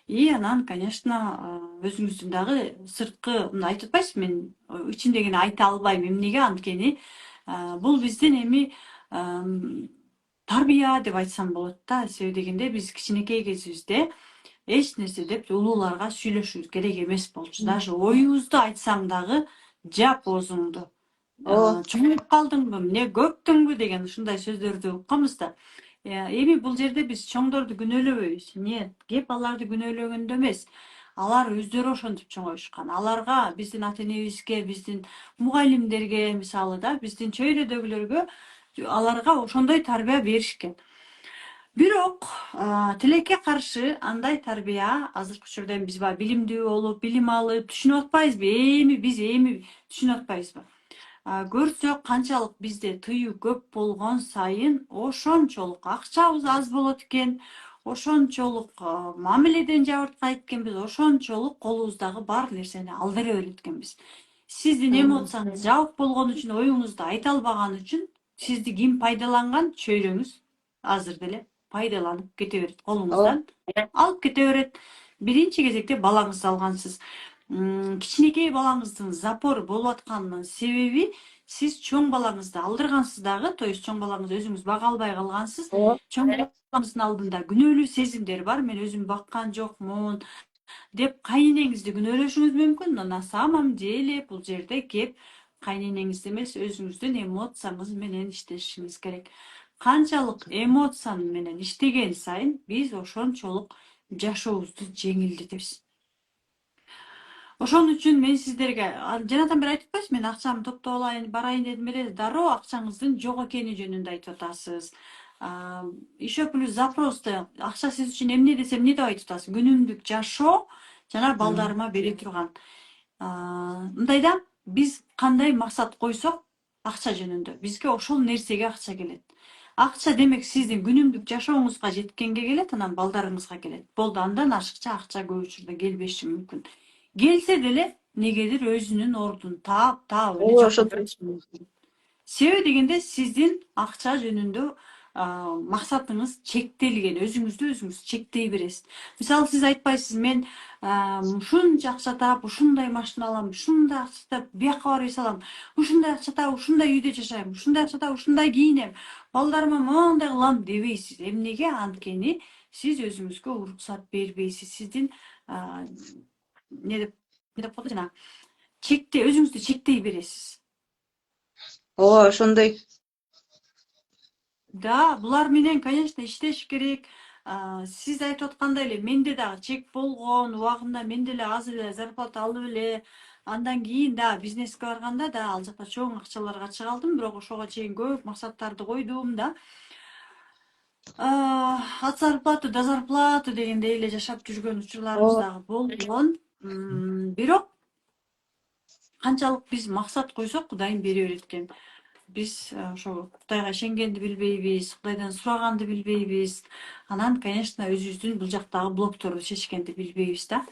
Speaker 1: И анан, конечно, өзүңүздүн дагы сырткы мына айтып атпайсызбы, мен ичимдегини айта албайм, эмнеге? Анткени бул биздин эми тарбия деп айтсам болот да. Себеби дегенде биз кичинекей кезибизде эч нерсе деп улууларга сүйлөшүүбүз керек эмес болчу. Даже оюбузду айтсаң дагы жап оозуңду. Чоңоюп калдыңбы, эмне көктүңбү деген ушундай сөздөрдү укканбыз да. Эми бул жерде биз чоңдорду күнөөлөбөйбүз. Нет, кеп аларды күнөөлөгөндө эмес. Алар өздөрү ошентип чоңоюшкан. Аларга, биздин ата энебизге, биздин мугалимдерге, мисалы да, биздин чөйрөдөгүлөргө аларга ошондой тарбия беришкен. Бирок тилекке каршы андай тарбия азыркы учурда биз баягы билимдүү болуп, билим алып, түшүнүп атпайбызбы? Биз түшүнүп атпайбызбы? Көрсөк канчалык бизде тыюу көп болгон сайын ошончолук акчабыз аз болот экен, ошончолук мамиледен жабыркайт экенбиз, ошончолук колубуздагы бар нерсени алдыра берет экенбиз. Сиздин эмоцияңыз жабык болгон үчүн, оюңузду айта албаган үчүн сизди ким пайдаланган? Чөйрөңүз азыр деле пайдаланып кете берет, колуңуздан алып кете берет. Биринчи кезекте балаңызды алгансыз. Кичинекей балаңыздын запор болуп атканынын себеби сиз чоң балаңызды алдыргансыз дагы, то есть чоң балаңызды өзүңүз бага албай калгансыз. Чоң балаңыздын алдында күнөөлүү сезимдер бар. Мен өзүм баккан жокмун деп кайненеңизди күнөөлөшүңүз мүмкүн, но на самом деле бул жерде кеп кайненеңизди эмес, өзүңүздүн эмоцияңыз менен иштешиңиз керек. Канчалык эмоция менен иштеген сайын биз ошончолук жашообузду жеңилдетебиз. Ошон үчүн мен сиздерге жанатан бери айтып атпайсызбы, мен акчамды топтоп алайын, барайын дедим эле, дароо акчаңыздын жок экени жөнүндө айтып атасыз. Еще плюс запросты акча сиз үчүн эмне десе эмне деп айтып атасыз? Күнүмдүк жашоо жана балдарыма бере турган. Мындай да, биз кандай максат койсок акча жөнүндө бизге ошол нерсеге акча келет. Акча демек сиздин күнүмдүк жашооңузга жеткенге келет, анан балдарыңызга келет. Болду, андан ашыкча акча көп учурда келбеши мүмкүн. Келсе деле негедир өзүнүн ордун таап эле жок. Себеби дегенде сиздин акча жөнүндө максатыңыз чектелген, өзүңүздү өзүңүз чектей бересиз. Мисалы сиз айтпайсыз, мен ушунча акча таап, ушундай машина алам, ушундай акча таап, бияка барып эс алам, ушундай акча таап, ушундай үйдө жашайм, ушундай акча таап, ушундай кийинем, балдарыма моундай кылам дебейсиз. Эмнеге? Анткени сиз өзүңүзгө уруксат бербейсиз. Сиздин не деп коет жана өзүңүздү чектей бересиз.
Speaker 2: Ошондой.
Speaker 1: Да, булар менен, конечно, иштеш керек. Сиз айтып аткандай эле менде дагы чек болгон, убагында мен деле аз эле зарплата алып эле Андан кийин да бизнеске барганда да ал жакта чоң акчаларга чыга алдым, бирок ошого чейин көп максаттарды койдум да. От зарплаты до зарплаты дегендей эле жашап жүргөн учурларыбыз дагы болгон. Бирок канчалык биз максат койсок Кудайым бере берет экен. Биз ошо Кудайга ишенгенди билбейбиз, Кудайдан сураганды билбейбиз. Анан, конечно, өзүбүздүн бул жактагы блокторду чечкенди билбейбиз да.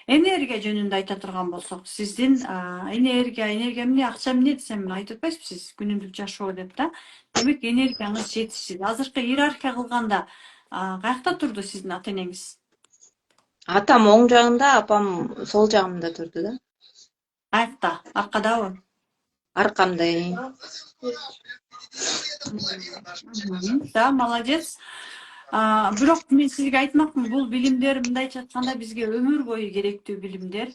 Speaker 1: Энергия жөнүндө айта турган болсок, сиздин энергия эмне, акча эмне десем айтып атпайсызбы сиз, күнүмдүк жашоо деп да. Демек энергияңыз жетишсиз. Азыркы иерархия кылганда каякта турду сиздин ата энеңиз?
Speaker 2: Атам оң жагымда, апам сол жагымда турду да.
Speaker 1: Каякта? Аркадабы?
Speaker 2: Аркамда.
Speaker 1: Да, молодец. Бирок мен сизге айтмакмын, бул билимдер мындайча айтканда бизге өмүр бою керектүү билимдер.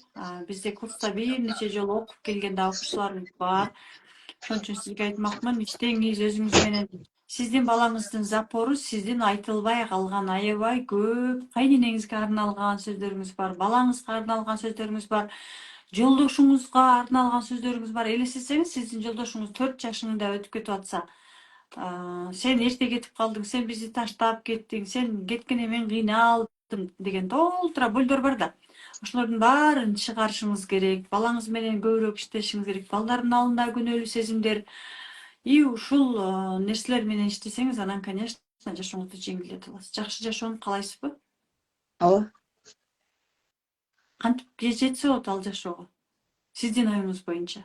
Speaker 1: Бизде курста бир нече жолу окуп келген да окуучуларыбыз бар. Ошон үчүн сизге айтмакмын, иштеңиз өзүңүз менен. Сиздин балаңыздын запору сиздин айтылбай калган аябай көп кайненеңизге арналган сөздөрүңүз бар, балаңызга арналган сөздөрүңүз бар, жолдошуңузга арналган сөздөрүңүз бар. Элестетсеңиз, сиздин жолдошуңуз 4 жашыңда өтүп кетип атса, сен эрте кетип калдың, сен бизди таштап кеттиң, сен кеткене мен кыйналдым деген толтура бөлдөр бар да. Ошолордун баарын чыгарышыңыз керек, балаңыз менен көбүрөөк иштешиңиз керек, балдардын алдында күнөөлүү сезимдер. И ушул нерселер менен иштесеңиз, анан, конечно, жашооңузду жеңилдете аласыз. Жакшы жашоону каалайсызбы?
Speaker 2: Ооба.
Speaker 1: Кантип жетсе болот ал жашоого? Сиздин оюңуз боюнча.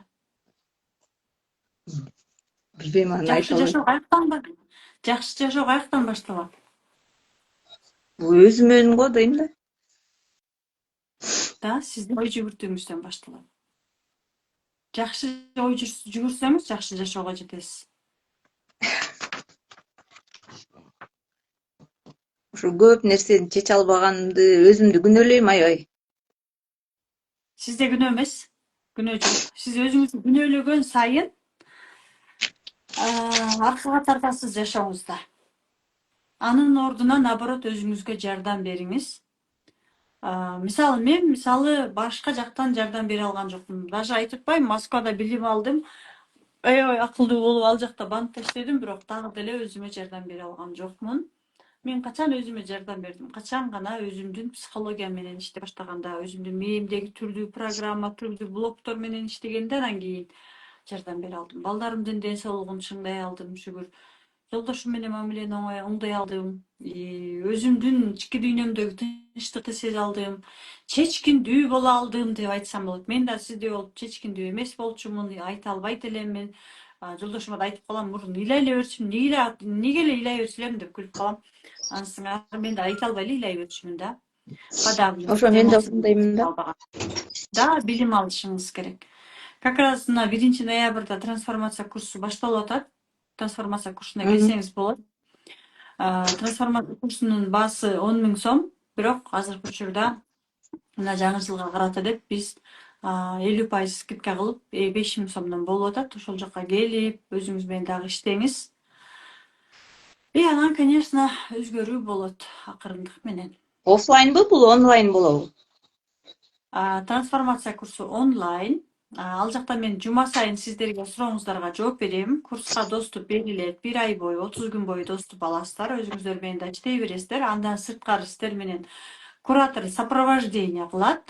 Speaker 2: Билбейм, аны
Speaker 1: Жакшы
Speaker 2: айта
Speaker 1: жашоо каяктан Жакшы жашоо каяктан башталат?
Speaker 2: Өзүм го дейм да.
Speaker 1: Да, сиздин ой жүгүртүүңүздөн башталат. Жакшы ой жүгүртсөңүз, жакшы жашоого жетесиз.
Speaker 2: Ушу көп нерсени чече албаганымды өзүмдү күнөөлөйм аябай.
Speaker 1: Сизде күнөө эмес, күнөө жок. Сиз өзүңүздү күнөөлөгөн сайын аркага тартасыз жашооңузда. Анын ордуна наоборот өзүңүзгө жардам бериңиз. Мисалы мен башка жактан жардам бере алган жокмун. Даже айтып атпайм, Москвада билим алдым. Аябай акылдуу болуп ал жакта банкта иштедим, бирок дагы деле өзүмө жардам бере алган жокмун. Мен качан өзүмө жардам бердим? Качан гана өзүмдүн психологиям менен иштей баштаганда, өзүмдүн мээнимдеги түрдүү программа, түрдүү блоктор менен иштегенде анан кийин жардам бере алдым. Балдарымдын ден соолугун чыңдай алдым, шүгүр. Жолдошум менен мамилени оңдой алдым. Өзүмдүн ички дүйнөмдөгү тынчтыкты сезе алдым. Чечкиндүү боло алдым деп айтсам болот. Мен да сиздей болуп чечкиндүү эмес болчумун, айта албайт элем мен. Жолдошума да айтып калам, мурун ыйлай эле берчүмүн, эмнеге эле ыйлай берчү элем деп күлүп калам. Анысыңа мен да айта албай эле ыйлай берчүмүн да.
Speaker 2: Ошо мен да ошондоймун да.
Speaker 1: Да, билим алышыңыз керек. Как раз мына 1 ноябрда трансформация курсу башталып атат. Трансформация курсуна келсеңиз болот. Трансформация курсунун баасы 10 000 сом, бирок азыркы учурда мына жаңы жылга карата деп биз 50% скидка кылып 5 000 сомдон болуп атат. Ошол жакка келип, өзүңүз менен дагы иштеңиз. Анан, конечно, өзгөрүү болот акырындык менен.
Speaker 2: Офлайнбы, бул онлайн болобу?
Speaker 1: Трансформация курсу онлайн. Ал жакта мен жума сайын сиздерге сурооңуздарга жооп берем. Курска доступ берилет. 1 ай бою, 30 күн бою доступ аласыздар. Өзүңүздөр менен да иштей бересиздер. Андан сырткары сиздер менен куратор сопровождение кылат.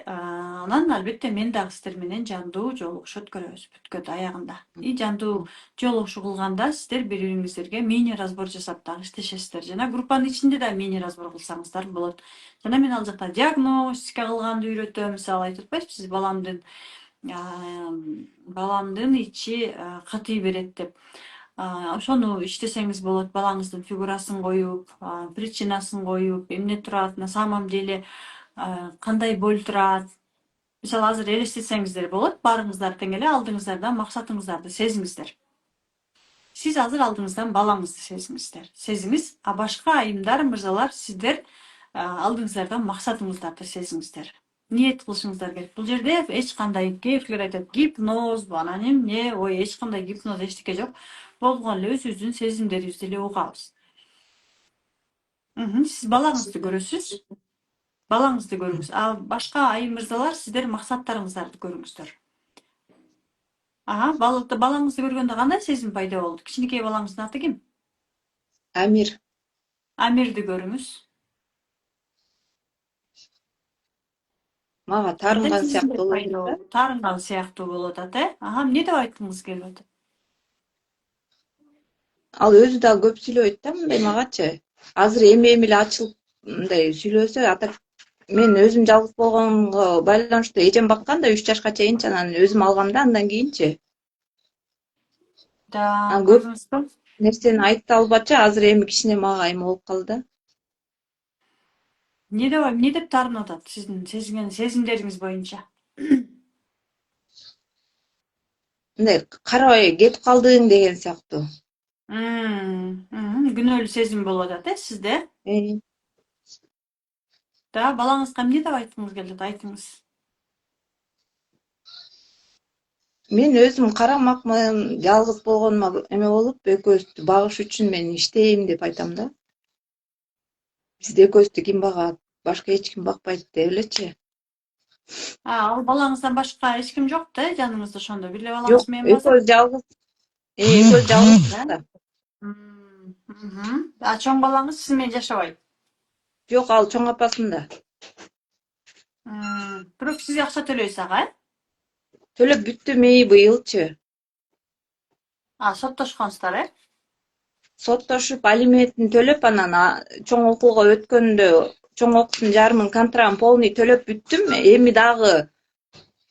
Speaker 1: Анан албетте мен дагы сиздер менен жандуу жолугушуп көрөбүз бүткөт аягында. Жандуу жолугушуу кылганда сиздер бири-бириңиздерге мини разбор жасап дагы иштешесиздер. Жана группанын ичинде да мини разбор кылсаңыздар болот. Жана мен ал жакта диагностика кылганды үйрөтөм. Мисалы айтып атпайсызбы, сиз баламдын ичи катый берет деп. Ошону иштесеңиз болот. Балаңыздын фигурасын коюп, причинасын коюп, эмне турат, на самом деле кандай болуп турат. Мисалы азыр элестетсеңиздер болот. Барыңыздар тең эле алдыңыздардан максатыңыздарды сезиңиздер. Сиз азыр алдыңыздан балаңызды сезиңиз, башка айымдар, мырзалар, сиздер алдыңыздардан максатыңыздарды сезиңиздер. Ниет кылышыңыздар керек. Бул жерде эч кандай кээбиргилер айтат, гипноз, анан эмне, эч кандай гипноз эчтеке жок. Болгон эле өзүбүздүн сезимдерибизди эле угабыз. Сиз балаңызды көрөсүз. балаңызды көріңіз. Ал башка айым мырзалар сиздер максаттарыңыздарды көрүңүздөр. Балаңызды көргөндө кандай сезим пайда болду? Кичинекей балаңыздын аты ким?
Speaker 2: Амир.
Speaker 1: Амирди көрүңүз.
Speaker 2: Мага
Speaker 1: Кандай
Speaker 2: тарынган
Speaker 1: сезимдер
Speaker 2: сыяктуу болуп
Speaker 1: пайда
Speaker 2: атат да.
Speaker 1: болду? Таарынган сыяктуу болуп атат, эмне деп айткыңыз келип атат?
Speaker 2: Ал өзү да көп сүйлөбөйт да мындай магачы. Азыр эми эле ачылып мындай сүйлөсө, атак мен өзүм жалгыз болгонго байланыштуу эжем баккан да 3 жашка чейинчи, анан өзүм алгам да андан кийинчи.
Speaker 1: Да,
Speaker 2: Анан көп
Speaker 1: көрдүңүзбү?
Speaker 2: нерсени айта албачы, азыр эми кичине мага эме болуп калды да.
Speaker 1: Эмне деп таарынып атат сиздин сезген сезимдериңиз боюнча?
Speaker 2: Мындай карабай кетип калдың деген сыяктуу.
Speaker 1: Күнөөлүү сезим болуп атат, сизде?
Speaker 2: Э,
Speaker 1: Да, балаңызга эмне деп айткыңыз келип атат? Айтыңыз.
Speaker 2: Мен өзүм карамакмын, жалгыз болгонума эме болуп, экөөбүздү багыш үчүн мен иштейм деп айтам да. Бизде экөөбүздү ким багат, башка эч ким бакпайт деп элечи.
Speaker 1: Ал балаңыздан башка эч ким жок да, жаныңызда ошондо. Бир эле
Speaker 2: Жок,
Speaker 1: балаңыз менен баса?
Speaker 2: экөөбүз жалгыз, экөөбүз жалгызбыз да.
Speaker 1: Чоң балаңыз сиз менен жашабайт?
Speaker 2: Жок, ал чоң апасында.
Speaker 1: Бирок сизге акча төлөйсүз ага,
Speaker 2: Төлөп бүттүм быйылчы.
Speaker 1: Соттошконсуздар,
Speaker 2: Соттошуп, алиментин төлөп, анан чоң окууга өткөндө чоң окуусун жарымын контрагын полный төлөп бүттүм. Эми дагы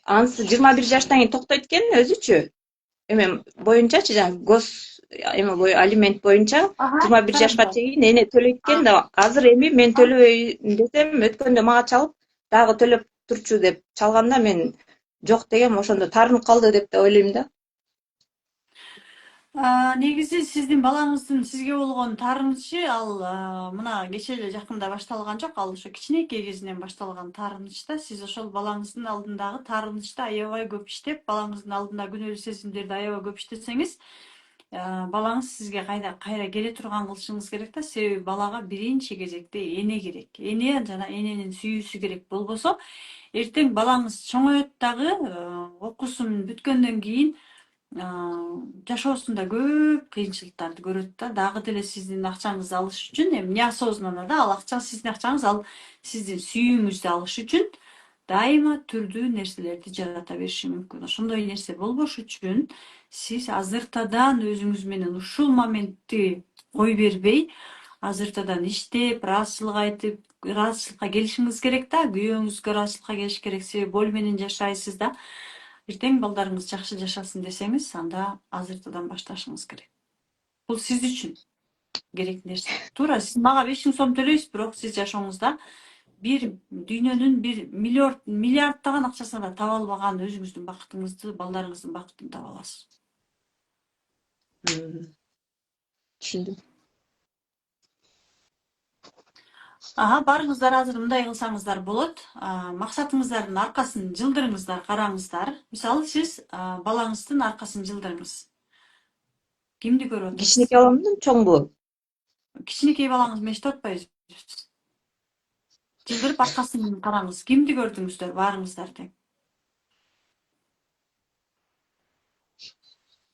Speaker 2: анысы 21 жаштан кийин токтойт экен өзүчү. Эме боюнчачы, жаңы эме алимент боюнча 21 жашка чейин эне төлөйт экен да. Азыр эми мен төлөбөйм десем, өткөндө мага чалып, дагы төлөп турчу деп чалганда мен жок дегем, ошондо таарынып калды деп да ойлойм да.
Speaker 1: Негизи сиздин балаңыздын сизге болгон таарынычы ал мына кече эле жакында башталган жок, ал ошо кичинекей кезинен башталган таарыныч да. Сиз ошол балаңыздын алдындагы таарынычты аябай көп иштеп, балаңыздын алдында күнөөлүү сезимдерди аябай көп иштесеңиз, балаңыз сизге кайра келе турган кылышыңыз керек да. Себеби балага биринчи кезекте эне керек. Эне жана эненин сүйүүсү керек. Болбосо эртең балаңыз чоңоет дагы, окуусун бүткөндөн кийин жашоосунда көп кыйынчылыктарды көрөт да. Дагы деле сиздин акчаңызды алыш үчүн, эми неосознанно да, ал акча сиздин акчаңыз, ал сиздин сүйүүңүздү алыш үчүн дайыма түрдүү нерселерди жарата бериши мүмкүн. Ошондой нерсе болбош үчүн сиз азыртадан өзүңүз менен ушул моментти кой бербей, азыртадан иштеп, ыраазычылык айтып, ыраазычылыкка келишиңиз керек да. Күйөөңүзгө ыраазычылыкка келиш керек, себеби боли менен жашайсыз да. Эртең балдарыңыз жакшы жашасын десеңиз, анда азыртадан башташыңыз керек. Бул сиз үчүн керек нерсе. Туура, сиз мага 5000 сом төлөйсүз, бирок сиз жашооңузда бир дүйнөнүн бир миллиардтаган акчасын да таба албаган өзүңүздүн бакытыңызды, балдарыңыздын бакытын таба аласыз.
Speaker 2: Түшүндүм.
Speaker 1: Барыңыздар, азыр мындай кылсаңыздар болот. Максатыңыздардын аркасын жылдырыңыздар, караңыздар. Мисалы сиз балаңыздын аркасын жылдырыңыз. Кимди көрүп атасыз?
Speaker 2: Кичинекей баламдын чоңбу?
Speaker 1: Кичинекей балаңыз менен иштеп атпайбызбы? Жылдырып аркасын караңыз. Кимди көрдүңүздөр? Баарыңыздар тең.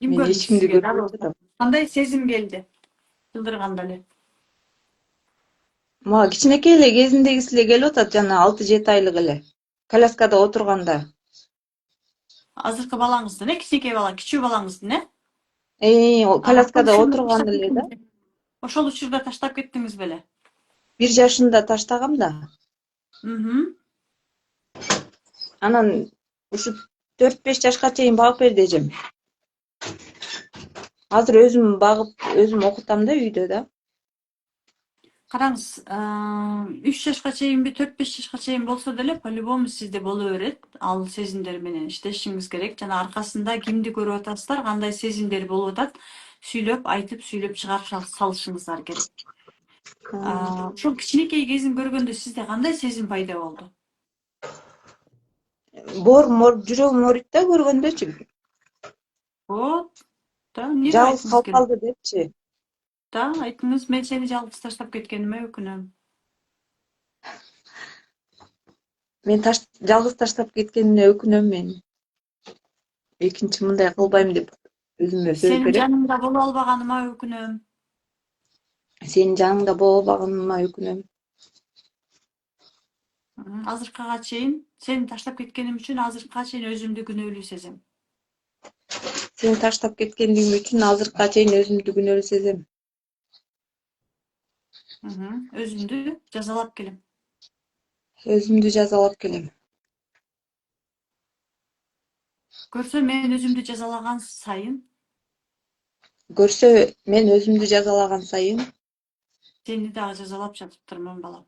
Speaker 1: Ким
Speaker 2: Мен
Speaker 1: көрүндү
Speaker 2: эч кимди
Speaker 1: сизге?
Speaker 2: көрбөй атам.
Speaker 1: Кандай сезим келди? Жылдырганда эле.
Speaker 2: Мага кичинекей эле кезиндегиси эле келип атат, жана 6-7 айлык эле. Коляскада отурганда.
Speaker 1: Азыркы балаңыздын, кичинекей бала, кичүү балаңыздын,
Speaker 2: Коляскада отурганда эле да.
Speaker 1: Ошол учурда таштап кеттиңиз беле?
Speaker 2: 1 жашында таштагам да. Анан ушу 4-5 жашка чейин багып берди эжем. Азыр өзүм багып, өзүм окутам да үйдө да.
Speaker 1: Караңыз, 3 жашка чейинби, 4-5 жашка чейин болсо деле, по-любому сизде боло берет. Ал сезимдер менен иштешиңиз керек. Жана аркасында кимди көрүп атасыздар, кандай сезимдер болуп атат, сүйлөп, айтып, сүйлөп чыгарып салышыңыздар керек. Ошол кичинекей кезин көргөндө сизде кандай сезим пайда болду?
Speaker 2: Жүрөгүм ооруйт да көргөндөчү.
Speaker 1: Вот, да, эмне деп
Speaker 2: Жалгыз
Speaker 1: айткыңыз
Speaker 2: калып
Speaker 1: келет?
Speaker 2: калды депчи.
Speaker 1: Да, айтыңыз, мен сени жалгыз таштап кеткениме өкүнөм.
Speaker 2: Мен жалгыз таштап кеткенине өкүнөм мен. Экинчи мындай кылбайм деп өзүмө сөз
Speaker 1: Сенин
Speaker 2: берем.
Speaker 1: жаныңда боло албаганыма өкүнөм.
Speaker 2: Сенин жаныңда боло албаганыма өкүнөм.
Speaker 1: Азыркыга чейин сени таштап кеткеним үчүн азыркыга чейин өзүмдү күнөөлүү сезем.
Speaker 2: Сени таштап кеткендигим үчүн азыркыга чейин өзүмдү күнөөлүү сезем.
Speaker 1: Өзүмдү жазалап келем.
Speaker 2: Өзүмдү жазалап келем.
Speaker 1: Көрсө мен өзүмдү жазалаган сайын
Speaker 2: Көрсө мен өзүмдү жазалаган сайын
Speaker 1: сени дагы жазалап жатыптырмын, балам.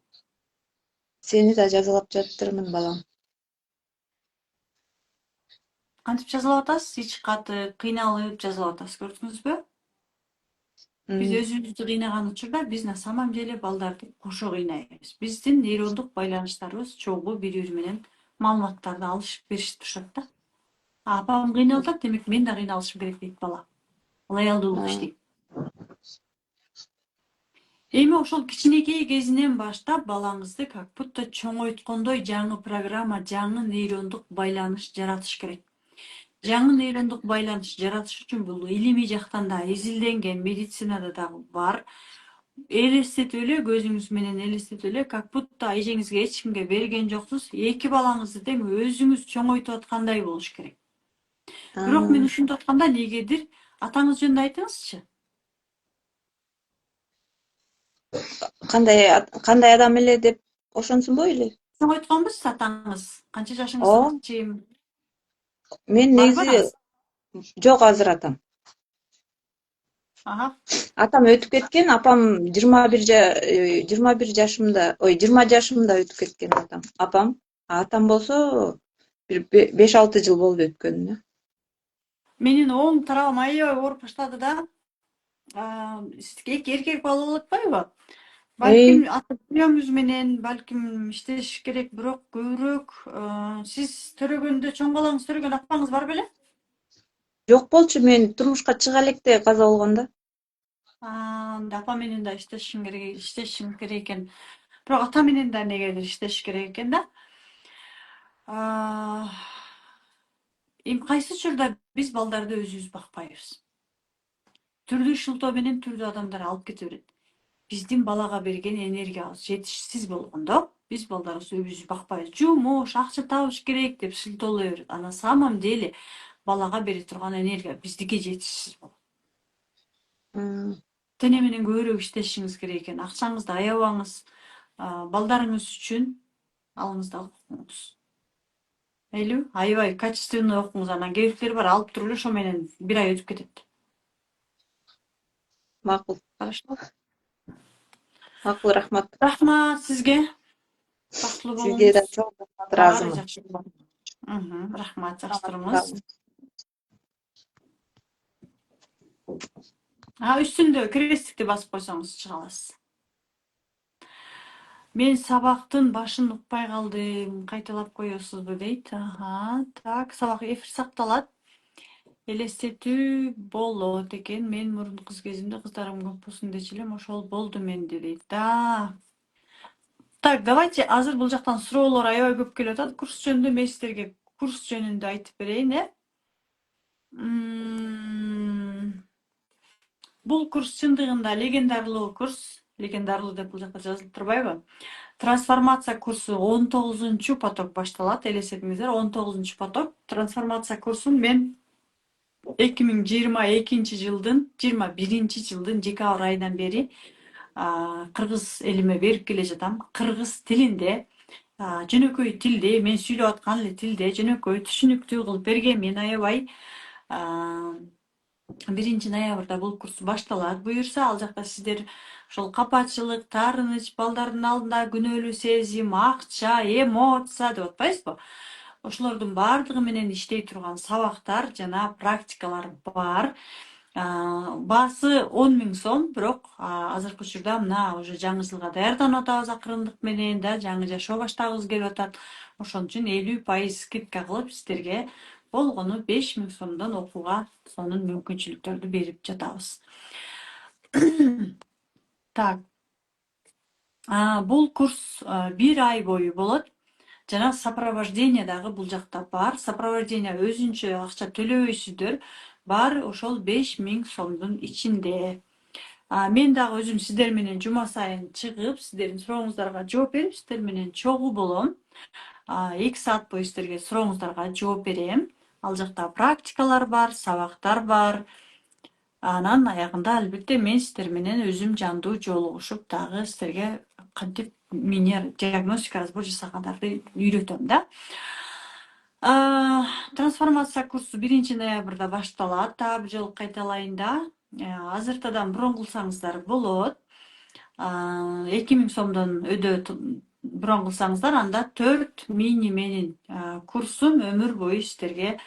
Speaker 2: сени да жазалап жатыптырмын, балам.
Speaker 1: Кантип жазалап атасыз? Ич каты кыйналып жазалап атасыз, көрдүңүзбү? Биз өзүбүздү кыйнаган учурда биз на самом деле балдарды кошо кыйнайбыз. Биздин нейрондук байланыштарыбыз чогуу бири-бири менен маалыматтарды алышып беришип турушат да. Апам кыйналып атат, демек мен да кыйналышым керек дейт бала. Лоялдуулук иштейт. Эми ошол кичинекей кезинен баштап балаңызды как будто чоңойткондой жаңы программа, жаңы нейрондук байланыш жаратыш керек. Жаңы нейрондук байланыш жаратыш үчүн бул илимий жактан да изилденген, медицинада дагы бар. Элестетип эле, көзүңүз менен элестетип эле, как будто эжеңизге эч кимге берген жоксуз, эки балаңызды тең өзүңүз чоңойтуп аткандай болуш керек. Бирок мен ушинтип атканда негедир атаңыз жөнүндө айтыңызчы.
Speaker 2: Кандай адам эле деп ошонсунбой эле?
Speaker 1: Чоңойтконбуз атаңыз. Канча жашыңызга чейин
Speaker 2: Мен
Speaker 1: барбы
Speaker 2: негизи
Speaker 1: анаңыз?
Speaker 2: жок азыр атам. Атам өтүп кеткен, апам 20 жашымда өтүп кеткен атам. Атам болсо бир 5-6 жыл болду өткөнүнө.
Speaker 1: Менин оң тарабым аябай ооруп баштады да. Эркек бала болуп атпайбы? Балким ата-энеңиз менен балким иштеш керек, бирок көбүрөөк сиз төрөгөндө чоң балаңыз төрөгөн апаңыз бар беле?
Speaker 2: Жок болчу, мен турмушка чыга электе каза болгондо.
Speaker 1: Апа менен да иштешим керек экен. Бирок ата менен да негедир иштеш керек экен да. Эми кайсы учурда биз балдарды өзүбүз бакпайбыз? Түрдүү шылтоо менен түрдүү адамдар алып кете берет. Биздин балага берген энергиябыз жетишсиз болгондо, биз балдарыбызды өзүбүз бакпайбыз. Жумуш, акча табыш керек деп шылтоолой берет. На самом деле балага бере турган энергия биздики жетишсиз болот. Тене менен көбүрөөк иштешиңиз керек экен. Акчаңызды аябаңыз. Балдарыңыз үчүн алыңыз да окуңуз. Мейлиби? Аябай качественный окуңуз. Анан кээбиртери бар, алып туруп эле ошо менен бир ай өтүп кетет.
Speaker 2: Макул.
Speaker 1: Хорошо.
Speaker 2: Макул, рахмат.
Speaker 1: Рахмат сизге. Бактылуу болуңуз.
Speaker 2: Сизге да чоң рахмат, ыраазымын.
Speaker 1: Рахмат, жакшы турыңуз. Үстүндө крестикти басып койсоңуз чыга аласыз. Мен сабактын башын укпай калдым. Кайталап коесузбу дейт. Так, сабак эфир сакталат. Элестетүү болот экен. Мен мурун кыз кезимде кыздарым көп болсун дечи элем, ошол болду менде дейт. Так, давайте азыр бул жактан суроолор аябай көп келип атат. Курс жөнүндө мен сиздерге курс жөнүндө айтып берейин, Бул курс чындыгында легендарлуу курс. Легендарлуу деп бул жакта жазылып турбайбы? Трансформация курсу 19-поток башталат. Элестетиңиздер, 19-поток. Трансформация курсун мен 2022 жылдын 21-жылдын декабрь айынан бери кыргыз элиме берип келе жатам. Кыргыз тилинде, жөнөкөй тилде, мен сүйлөп аткан эле тилде, жөнөкөй түшүнүктүү кылып берген. Мен аябай 1-ноябрда бул курс башталат. Буюрса, ал жакта сиздер ошол капачылык, таарыныч, балдардын алдында күнөөлүү сезим, акча, эмоция деп атпайсызбы? Ошолордун баардыгы менен иштей турган сабактар жана практикалар бар. Баасы 10.000 сом, бирок азыркы учурда мына уже жаңы жылга даярданып атабыз акырындык менен да, жаңы жашоо баштагыбыз келип атат. Ошон үчүн 50% скидка кылып сиздерге болгону 5.000 сомдон окууга сонун мүмкүнчүлүктөрдү берип жатабыз. Так. Бул курс 1 ай бою болот. жана сопровождение дагы бул жакта бар. Сопровождение өзүнчө акча төлөбөйсүздөр. Бар ошол 5000 сомдун ичинде. Мен дагы өзүм сиздер менен жума сайын чыгып, сиздердин сурооңуздарга жооп берип, сиздер менен чогуу болом. 2 саат бою сиздерге сурооңуздарга жооп берем. Ал жакта практикалар бар, сабактар бар. Анан аягында албетте мен сиздер менен өзүм жандуу жолугушуп дагы сиздерге кантип диагностика разбор жасагандарды үйрөтөм да. Трансформация курсу 1 ноябрда башталат. Дагы бир жолу кайталайын да. Азыртадан броң кылсаңыздар болот. 2000 сомдон броң кылсаңыздар, анда 4 мини менин курсум өмүр бою сиздерге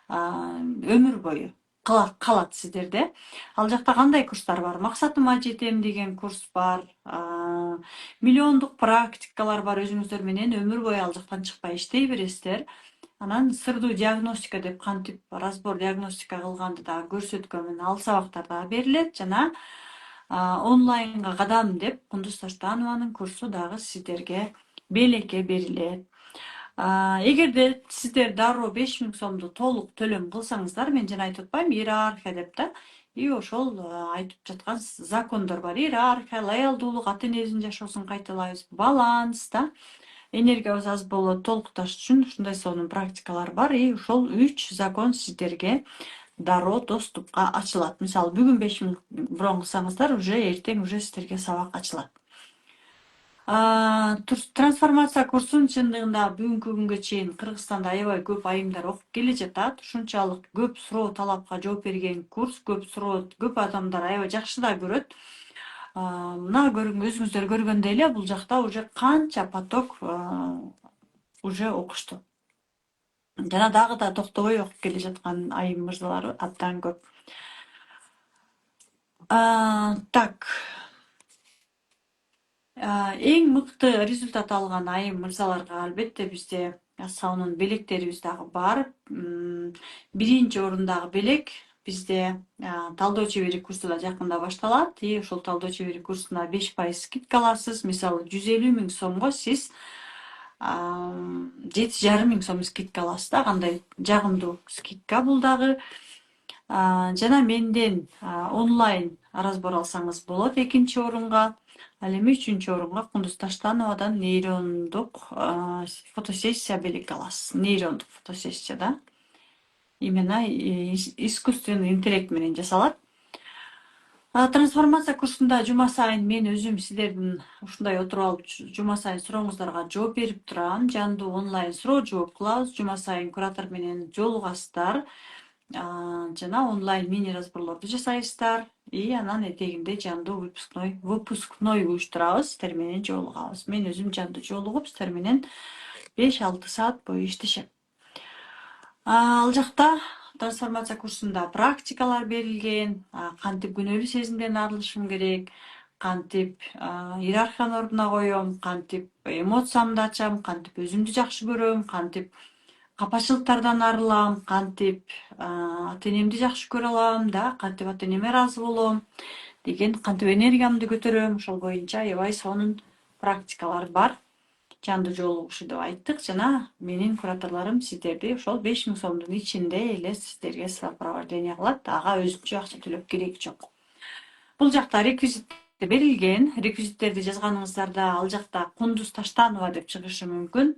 Speaker 1: өмүр бою калат сиздерде. Ал жакта кандай курстар бар? Максатыма жетем деген курс бар. Миллиондук практикалар бар. Өзүңүздөр менен өмүр бою ал жактан чыкпай иштей бересиздер. Анан сырдуу диагностика деп кантип разбор диагностика кылганды дагы көрсөткөнмүн. Ал сабактар дагы берилет жана онлайнга кадам деп Кундуз Таштанованын курсу дагы сиздерге белекке берилет. Эгерде сиздер дароо 5000 сомду толук төлөм кылсаңыздар, мен жана айтып атпаймынбы, иерархия деп да. И ошол айтып жаткан закондор бар. Иерархия, лоялдуулук, ата-энебиздин жашоосун кайталайбыз, баланс да. Энергиябыз аз болот, толукташ үчүн ушундай сонун практикалар бар. И ошол 3 закон сиздерге дароо доступка ачылат. Мисалы, бүгүн 5000 броң кылсаңыздар, уже эртең уже сиздерге сабак ачылат. Трансформация курсун чындыгында бүгүнкү күнгө чейин Кыргызстанда аябай көп айымдар окуп келе жатат. Ушунчалык көп суроо талапка жооп берген курс, көп адамдар аябай жакшы да көрөт. Мына өзүңүздөр көргөндөй эле бул жакта уже канча поток уже окушту. Жана дагы да токтобой окуп келе жаткан айым мырзалар абдан көп. Так. Эң мыкты результат алган айым мырзаларга албетте бизде сонун белектерибиз дагы бар. 1-орундагы белек бизде талдоо чебери курсу да жакында башталат. И ошол талдоо чебери курсуна 5% скидка аласыз. Мисалы, 150 000 сомго сиз 7,5 миң сом скидка аласыз да. Кандай жагымдуу скидка бул дагы. Жана менден онлайн разбор алсаңыз болот 2-орунга. Ал эми 3-орунга Кундуз Таштановадан нейрондук фотосессия белек аласыз. Нейрондук фотосессия да. Именно искусственный интеллект менен жасалат. Трансформация курсунда жума сайын мен өзүм сиздердин ушундай отуруп алып жума сайын сурооңуздарга жооп берип турам. Жандуу онлайн суроо жооп кылабыз. Жума сайын куратор менен жолугасыздар. Жана онлайн мини разборлорду жасайсыздар. И анан этегинде жандуу выпускной уюштурабыз, сиздер менен жолугабыз. Мен өзүм жандуу жолугуп сиздер менен 5-6 саат бою иштешем. Ал жакта трансформация курсунда практикалар берилген, кантип күнөөлүү сезимден арылышым керек, кантип иерархияны ордуна коем, кантип эмоциямды ачам, кантип өзүмдү жакшы көрөм, кантип капачылыктардан арылам, кантип ата-энемди жакшы көрө алам да, кантип ата-энеме ыраазы болом деген, кантип энергиямды көтөрөм, ошол боюнча аябай сонун практикалар бар. Жандуу жолугушуу деп айттык жана менин кураторлорум сиздерди ошол 5000 сомдун ичинде эле сиздерге сопровождение кылат. Ага өзүнчө акча төлөп кереги жок. Бул жакта реквизит берилген. Реквизиттерди жазганыңыздарда ал жакта Кундуз Таштанова деп чыгышы мүмкүн.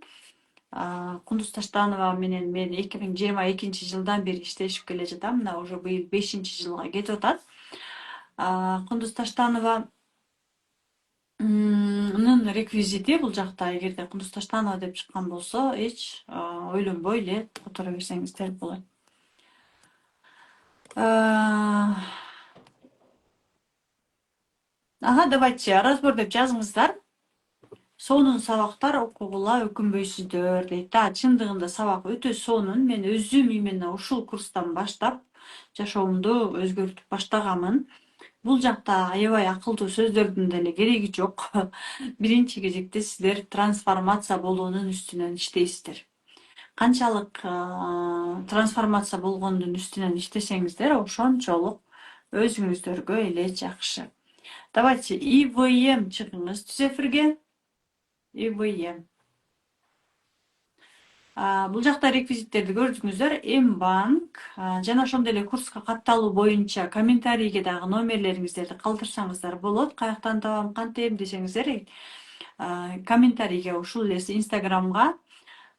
Speaker 1: Кундуз Таштанова менен мен 2022-жылдан бери иштешип келе жатам. Мына уже быйыл 5-жылга кетип атат. Кундуз Таштанова реквизити бул жакта эгерде Кундуз Таштанова деп чыккан болсо, эч ойлонбой эле которо берсеңиздер болот. Давайте разбор деп жазыңыздар. Сонун сабактар окугула өкүнбөйсүздөр дейт. Чындыгында сабак өтө сонун. Мен өзүм именно ушул курстан баштап жашоомду өзгөртүп баштаганмын. Бул жакта аябай акылдуу сөздөрдүн деле кереги жок. Биринчи кезекте сиздер трансформация болуунун үстүнөн иштейсиздер. Канчалык трансформация болгондун үстүнөн иштесеңиздер, ошончолук өзүңүздөргө эле жакшы. Давайте ИВМ чыгыңыз түз эфирге. ИВМ. Бул жакта реквизиттерди көрдүңүздөр. Мбанк жана ошондой эле курска катталуу боюнча комментарийге дагы номерлериңиздерди калтырсаңыздар болот. Каяктан табам, кантем десеңиздер, комментарийге ушул эле Инстаграмга,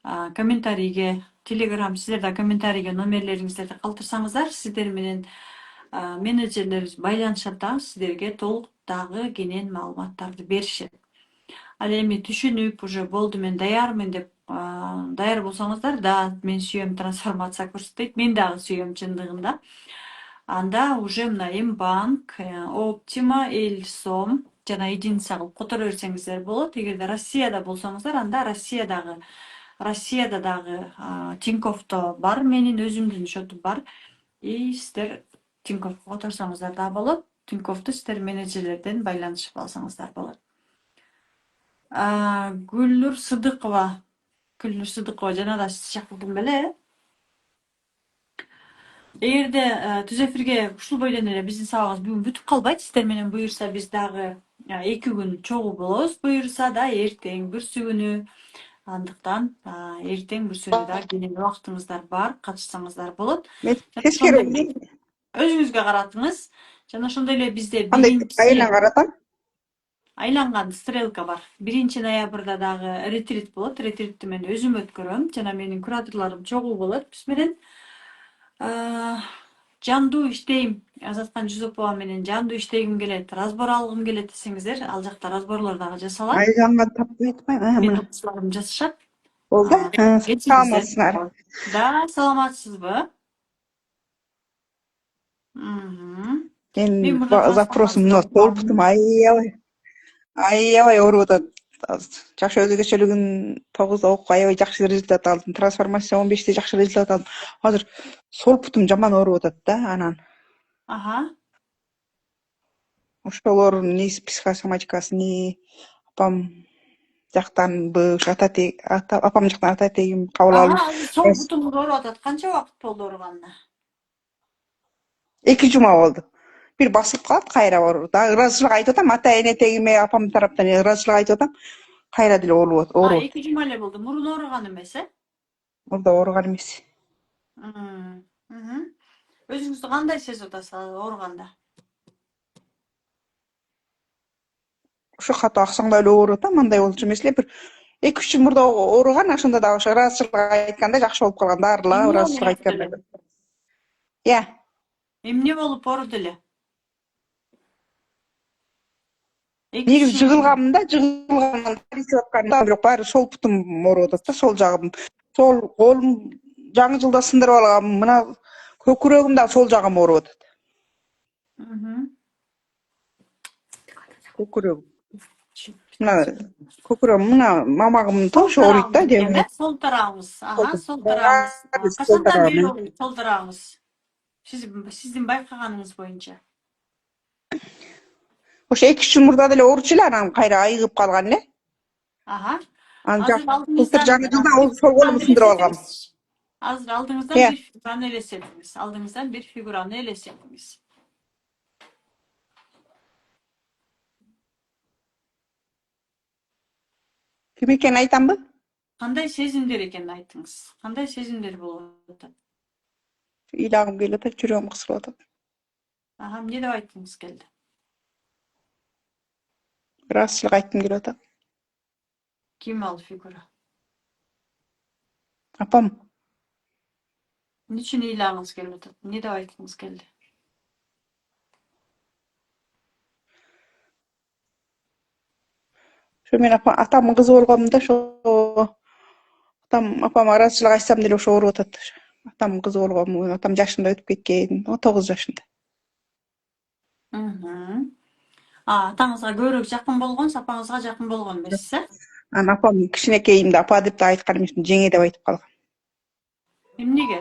Speaker 1: комментарийге, Телеграм сиздер да комментарийге номерлериңиздерди калтырсаңыздар, сиздер менен менеджерлерибиз байланышат дагы сиздерге толук дагы кенен маалыматтарды беришет. Ал эми түшүнүп уже болду мен даярмын деп даяр болсоңуздар, да мен сүйөм трансформация көрсөтөйт, мен дагы сүйөм чындыгында. Анда уже мына Мбанк, Оптима, Элсом жана единица кылып которо берсеңиздер болот. Эгерде Россияда болсоңуздар, анда Россияда дагы Тиньковто бар, менин өзүмдүн счетум бар. И сиздер Тиньковго которсоңуздар да болот. Тиньковду сиздер менеджерлерден байланышып алсаңыздар болот. Гүлнур Сыдыкова жана да чакырдым беле. Эгерде түз эфирге ушул бойдон эле биздин сабагыбыз бүгүн бүтүп калбайт, сиздер менен буюрса биз дагы 2 күн чогуу болобуз. Буюрса да эртең бүрсү күнү. Андыктан эртең бүрсү күнү да кенен убактыңыздар бар, катышсаңыздар болот.
Speaker 3: Мен тескери ойлойм.
Speaker 1: Өзүңүзгө каратыңыз. Жана ошондой эле бізде
Speaker 3: Кандай айынан
Speaker 1: биринчи
Speaker 3: каратам?
Speaker 1: айланган стрелка бар. 1 ноябрда дагы ретрит болот. Ретритти мен өзүм өткөрөм жана менин кураторлорум чогуу болот биз менен. Жандуу иштейм. Азаткан Жусупова менен жандуу иштегим келет, разбор алгым келет десеңиздер, ал жакта разборлор дагы жасалат.
Speaker 3: Айланган таппай атпайбы?
Speaker 1: Менин
Speaker 3: Мына
Speaker 1: окуучуларым жасашат.
Speaker 3: болду.
Speaker 1: Кетиңиздер.
Speaker 3: Саламатсыңар.
Speaker 1: Да, саламатсызбы? Мен
Speaker 3: Мен
Speaker 1: мурда
Speaker 3: запросум
Speaker 1: трансформация
Speaker 3: толуктум аябай ооруп атат. Жакшы өзү кечелигин 9 окуп аябай жакшы результат алдым. Трансформация 15те жакшы результат алдым. Азыр сол бутум жаман ооруп атат да анан. Ошолордун неси психосоматикасы не апам жактанбы, апам жактан ата тегим кабыл алып.
Speaker 1: Сол бутуңуз ооруп атат. Канча убакыт болду ооруганына?
Speaker 3: 2 жума болду. Bir басып калат, кайра ооруп. Дагы ыраазычылык айтып атам, ата эне тегиме, апам тараптан ыраазычылык айтып атам. Кайра деле ооруп.
Speaker 1: 2 жума эле болду. Мурун ооруган эмес,
Speaker 3: Мурда ооруган эмес.
Speaker 1: Өзүңүздү кандай сезип атасыз ооруганда?
Speaker 3: Ошо катуу аксаңдап эле ооруп атам, андай болчу эмес эле. Bir 2-3 жыл мурда ооруган, ошондо дагы ошо ыраазычылык айтканда жакшы болуп калган. Дарылап ыраазычылык айтканда. Я.
Speaker 1: Эмне болуп ооруду эле?
Speaker 3: Негизи жыгылганымда тарисип атканда бирок баары сол бутум ооруп атат да, сол жагым. Сол колум жаңы жылда сындырып алгам. Мына көкүрөгүм да сол жагым ооруп атат. Көкүрөгүм. Мына көкүрөгүм, мына мамагым тоже ооруйт да, демек.
Speaker 1: Сол тарабыңыз. Сол тарабыңыз. Качандан бери ооруйт сол тарабыңыз? Сиздин байкаганыңыз боюнча.
Speaker 3: Ошо 2 жыл мурда деле ооручу эле, анан кайра айыгып калган эле.
Speaker 1: Азыр
Speaker 3: Былтыр жаңы жылда сол колумду сындырып алгам.
Speaker 1: Азыр алдыңыздан бир фигураны элестетиңиз.
Speaker 3: Ким экенин айтамбы?
Speaker 1: Кандай сезимдер экенин айтыңыз. Кандай сезимдер болуп атат?
Speaker 3: Ыйлагым келип атат, жүрөгүм кысылып атат.
Speaker 1: Эмне деп айткыңыз келди?
Speaker 3: Ыраазычылык айткым келип атат.
Speaker 1: Ким ал фигура?
Speaker 3: Апам.
Speaker 1: Эмне үчүн ыйлагыңыз келип атат? Эмне деп айткыңыз келди?
Speaker 3: Ошо мен атамдын кызы болгонумда ошо апам ыраазычылык айтсам деле ошо ооруп атат. Атамдын кызы болгонмун. Атам жашында өтүп кеткен, 19 жашында.
Speaker 1: Атаңызга көбүрөөк жакын болгонсуз, апаңызга жакын болгон эмессиз,
Speaker 3: Анан апам кичинекейимде апа деп да айткан эмесмин, жеңе деп айтып калган.
Speaker 1: Эмнеге?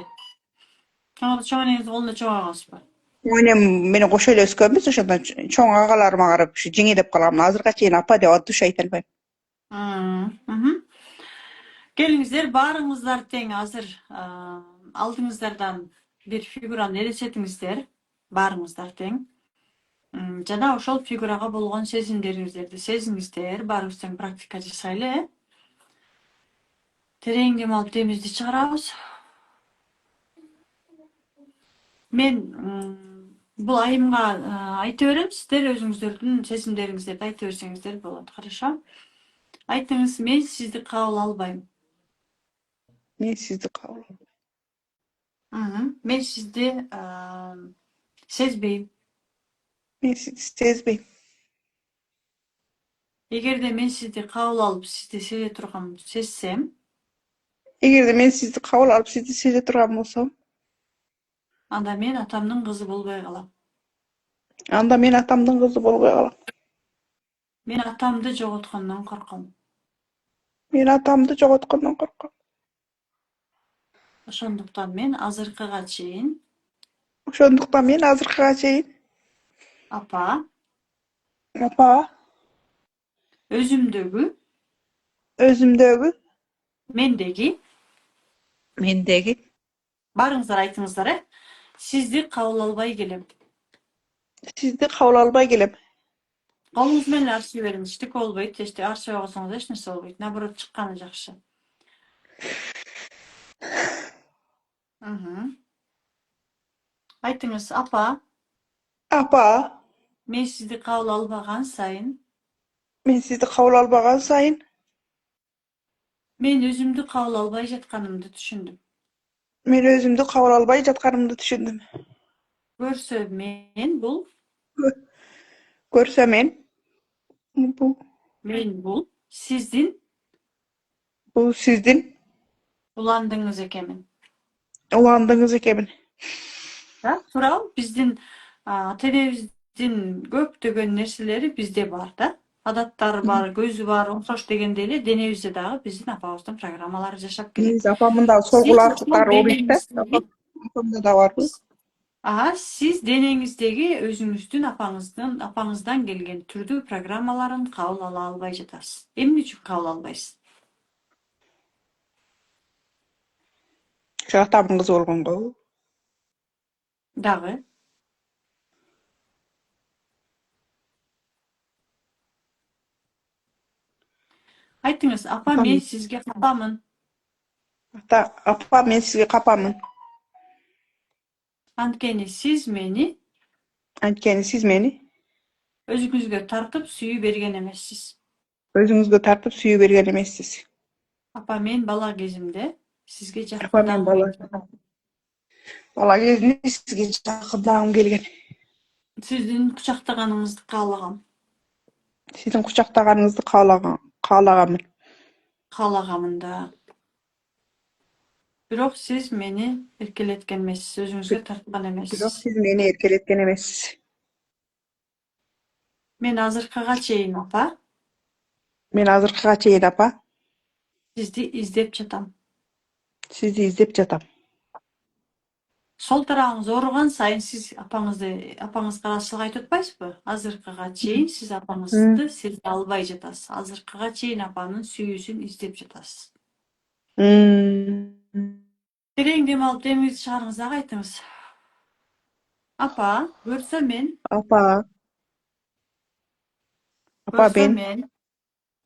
Speaker 1: Чоң энеңиздин колунда чоң агаңызбы?
Speaker 3: Энем менен кошо эле өскөнбүз, ошондон чоң агаларыма карап ушу жеңе деп калгам. Азыркыга чейин апа деп от душ айта албайм.
Speaker 1: Келиңиздер, баарыңыздар тең азыр алдыңыздардан бир фигураны элестетиңиздер. Баарыңыздар тең. Жана ошол фигурага болгон сезимдериңиздерди сезиңиздер. Баарыбыз тең практика жасайлы, Терең дем алып демизди чыгарабыз. Мен бул айымга айта берем, сиздер өзүңүздөрдүн сезимдериңиздерди айта берсеңиздер болот. Хорошо? Айтыңыз, мен сизди кабыл албайм.
Speaker 3: Men sizni qabul
Speaker 1: Мен сизди сезбейм.
Speaker 3: Men sizni sezmayman.
Speaker 1: Эгерде мен сизди кабыл алып, сизди сезе турган сезсем,
Speaker 3: Agarda men sizni qabul olib sizni seza turgan bo'lsam,
Speaker 1: анда мен атамдын кызы болбой калам.
Speaker 3: anda men atamning qizi bo'lmay qolaman.
Speaker 1: Мен атамды жоготкондон корком.
Speaker 3: Men atamni yo'qotgandan qo'rqaman.
Speaker 1: Ошондуктан мен азыркыга чейин
Speaker 3: O'shandaqdan men hozirga chayin
Speaker 1: апа
Speaker 3: opa
Speaker 1: өзүмдөгү,
Speaker 3: o'zimdagi,
Speaker 1: мендеги,
Speaker 3: mendagi
Speaker 1: барыңыздар айтыңыздар, сизди кабыл албай келем.
Speaker 3: sizni qabul olmay kelaman.
Speaker 1: Колуңуз менен арчый бериңиз, эчтеке болбойт, арчыбай койсоңуз эч нерсе болбойт. Наоборот, чыкканы жакшы. Айтыңыз, апа,
Speaker 3: Opa,
Speaker 1: мен сизди кабыл албаган сайын,
Speaker 3: men sizni qabul olmagan sayin
Speaker 1: мен өзүмдү кабыл албай жатканымды түшүндүм.
Speaker 3: men o'zimni qabul olmay yotganimni tushundim.
Speaker 1: Көрсө мен бул
Speaker 3: Ko'rsa bu
Speaker 1: сиздин
Speaker 3: sizning
Speaker 1: уландыгыңыз экенмин.
Speaker 3: ulandığınız ekemin.
Speaker 1: Да, туурабы? Биздин ата энебиздин көптөгөн нерселери бизде бар да. Адаттары бар, көзү бар, окшош дегендей эле денебизде дагы биздин апабыздын программалары жашап келет.
Speaker 3: Негизи apamın da
Speaker 1: Сиз
Speaker 3: sorgularsızlar
Speaker 1: ошол
Speaker 3: oluyor da.
Speaker 1: денеңиздеги,
Speaker 3: Apamda da var bu.
Speaker 1: сиз денеңиздеги өзүңүздүн апаңыздан келген түрдүү программаларын кабыл ала албай жатасыз. Эмне үчүн кабыл албайсыз?
Speaker 3: Şu atamın kızı olgun bu.
Speaker 1: Дагы айтыңыз, апа,
Speaker 3: Apam,
Speaker 1: мен сизге капамын.
Speaker 3: apa men sizga kapamın.
Speaker 1: Анткени сиз мени
Speaker 3: Antkeni siz meni
Speaker 1: өзүңүзгө тартып сүйүү берген эмессиз.
Speaker 3: özünüzge tartıp suyu bergen emessiz.
Speaker 1: Апа, мен бала кезимде сизге
Speaker 3: Apa
Speaker 1: жакындагым
Speaker 3: men
Speaker 1: келген.
Speaker 3: bala kezinde sizge jakındagım kelgen.
Speaker 1: Сиздин кучактаганыңызды каалагам.
Speaker 3: Sizin kucaktaganınızı kağlagamın.
Speaker 1: Каалагамын да. Бирок сиз мени эркелеткен эмессиз, өзүңүзгө тарткан
Speaker 3: Birok
Speaker 1: эмессиз.
Speaker 3: siz meni erkeletken emessiz.
Speaker 1: Мен азыркыга чейин, апа,
Speaker 3: Men azırkıga çeyin apa,
Speaker 1: сизди издеп жатам.
Speaker 3: sizi izlep jatam.
Speaker 1: Сол тарабыңыз ооруган сайын сиз апаңызга карашылык айтып атпайсызбы? Азыркыга чейин сиз апаңызды сезе албай жатасыз. Азыркыга чейин апанын сүйүүсүн издеп жатасыз. Терең дем алып демиңизди чыгарыңыз, дагы айтыңыз. Апа, көрсө мен
Speaker 3: Apa,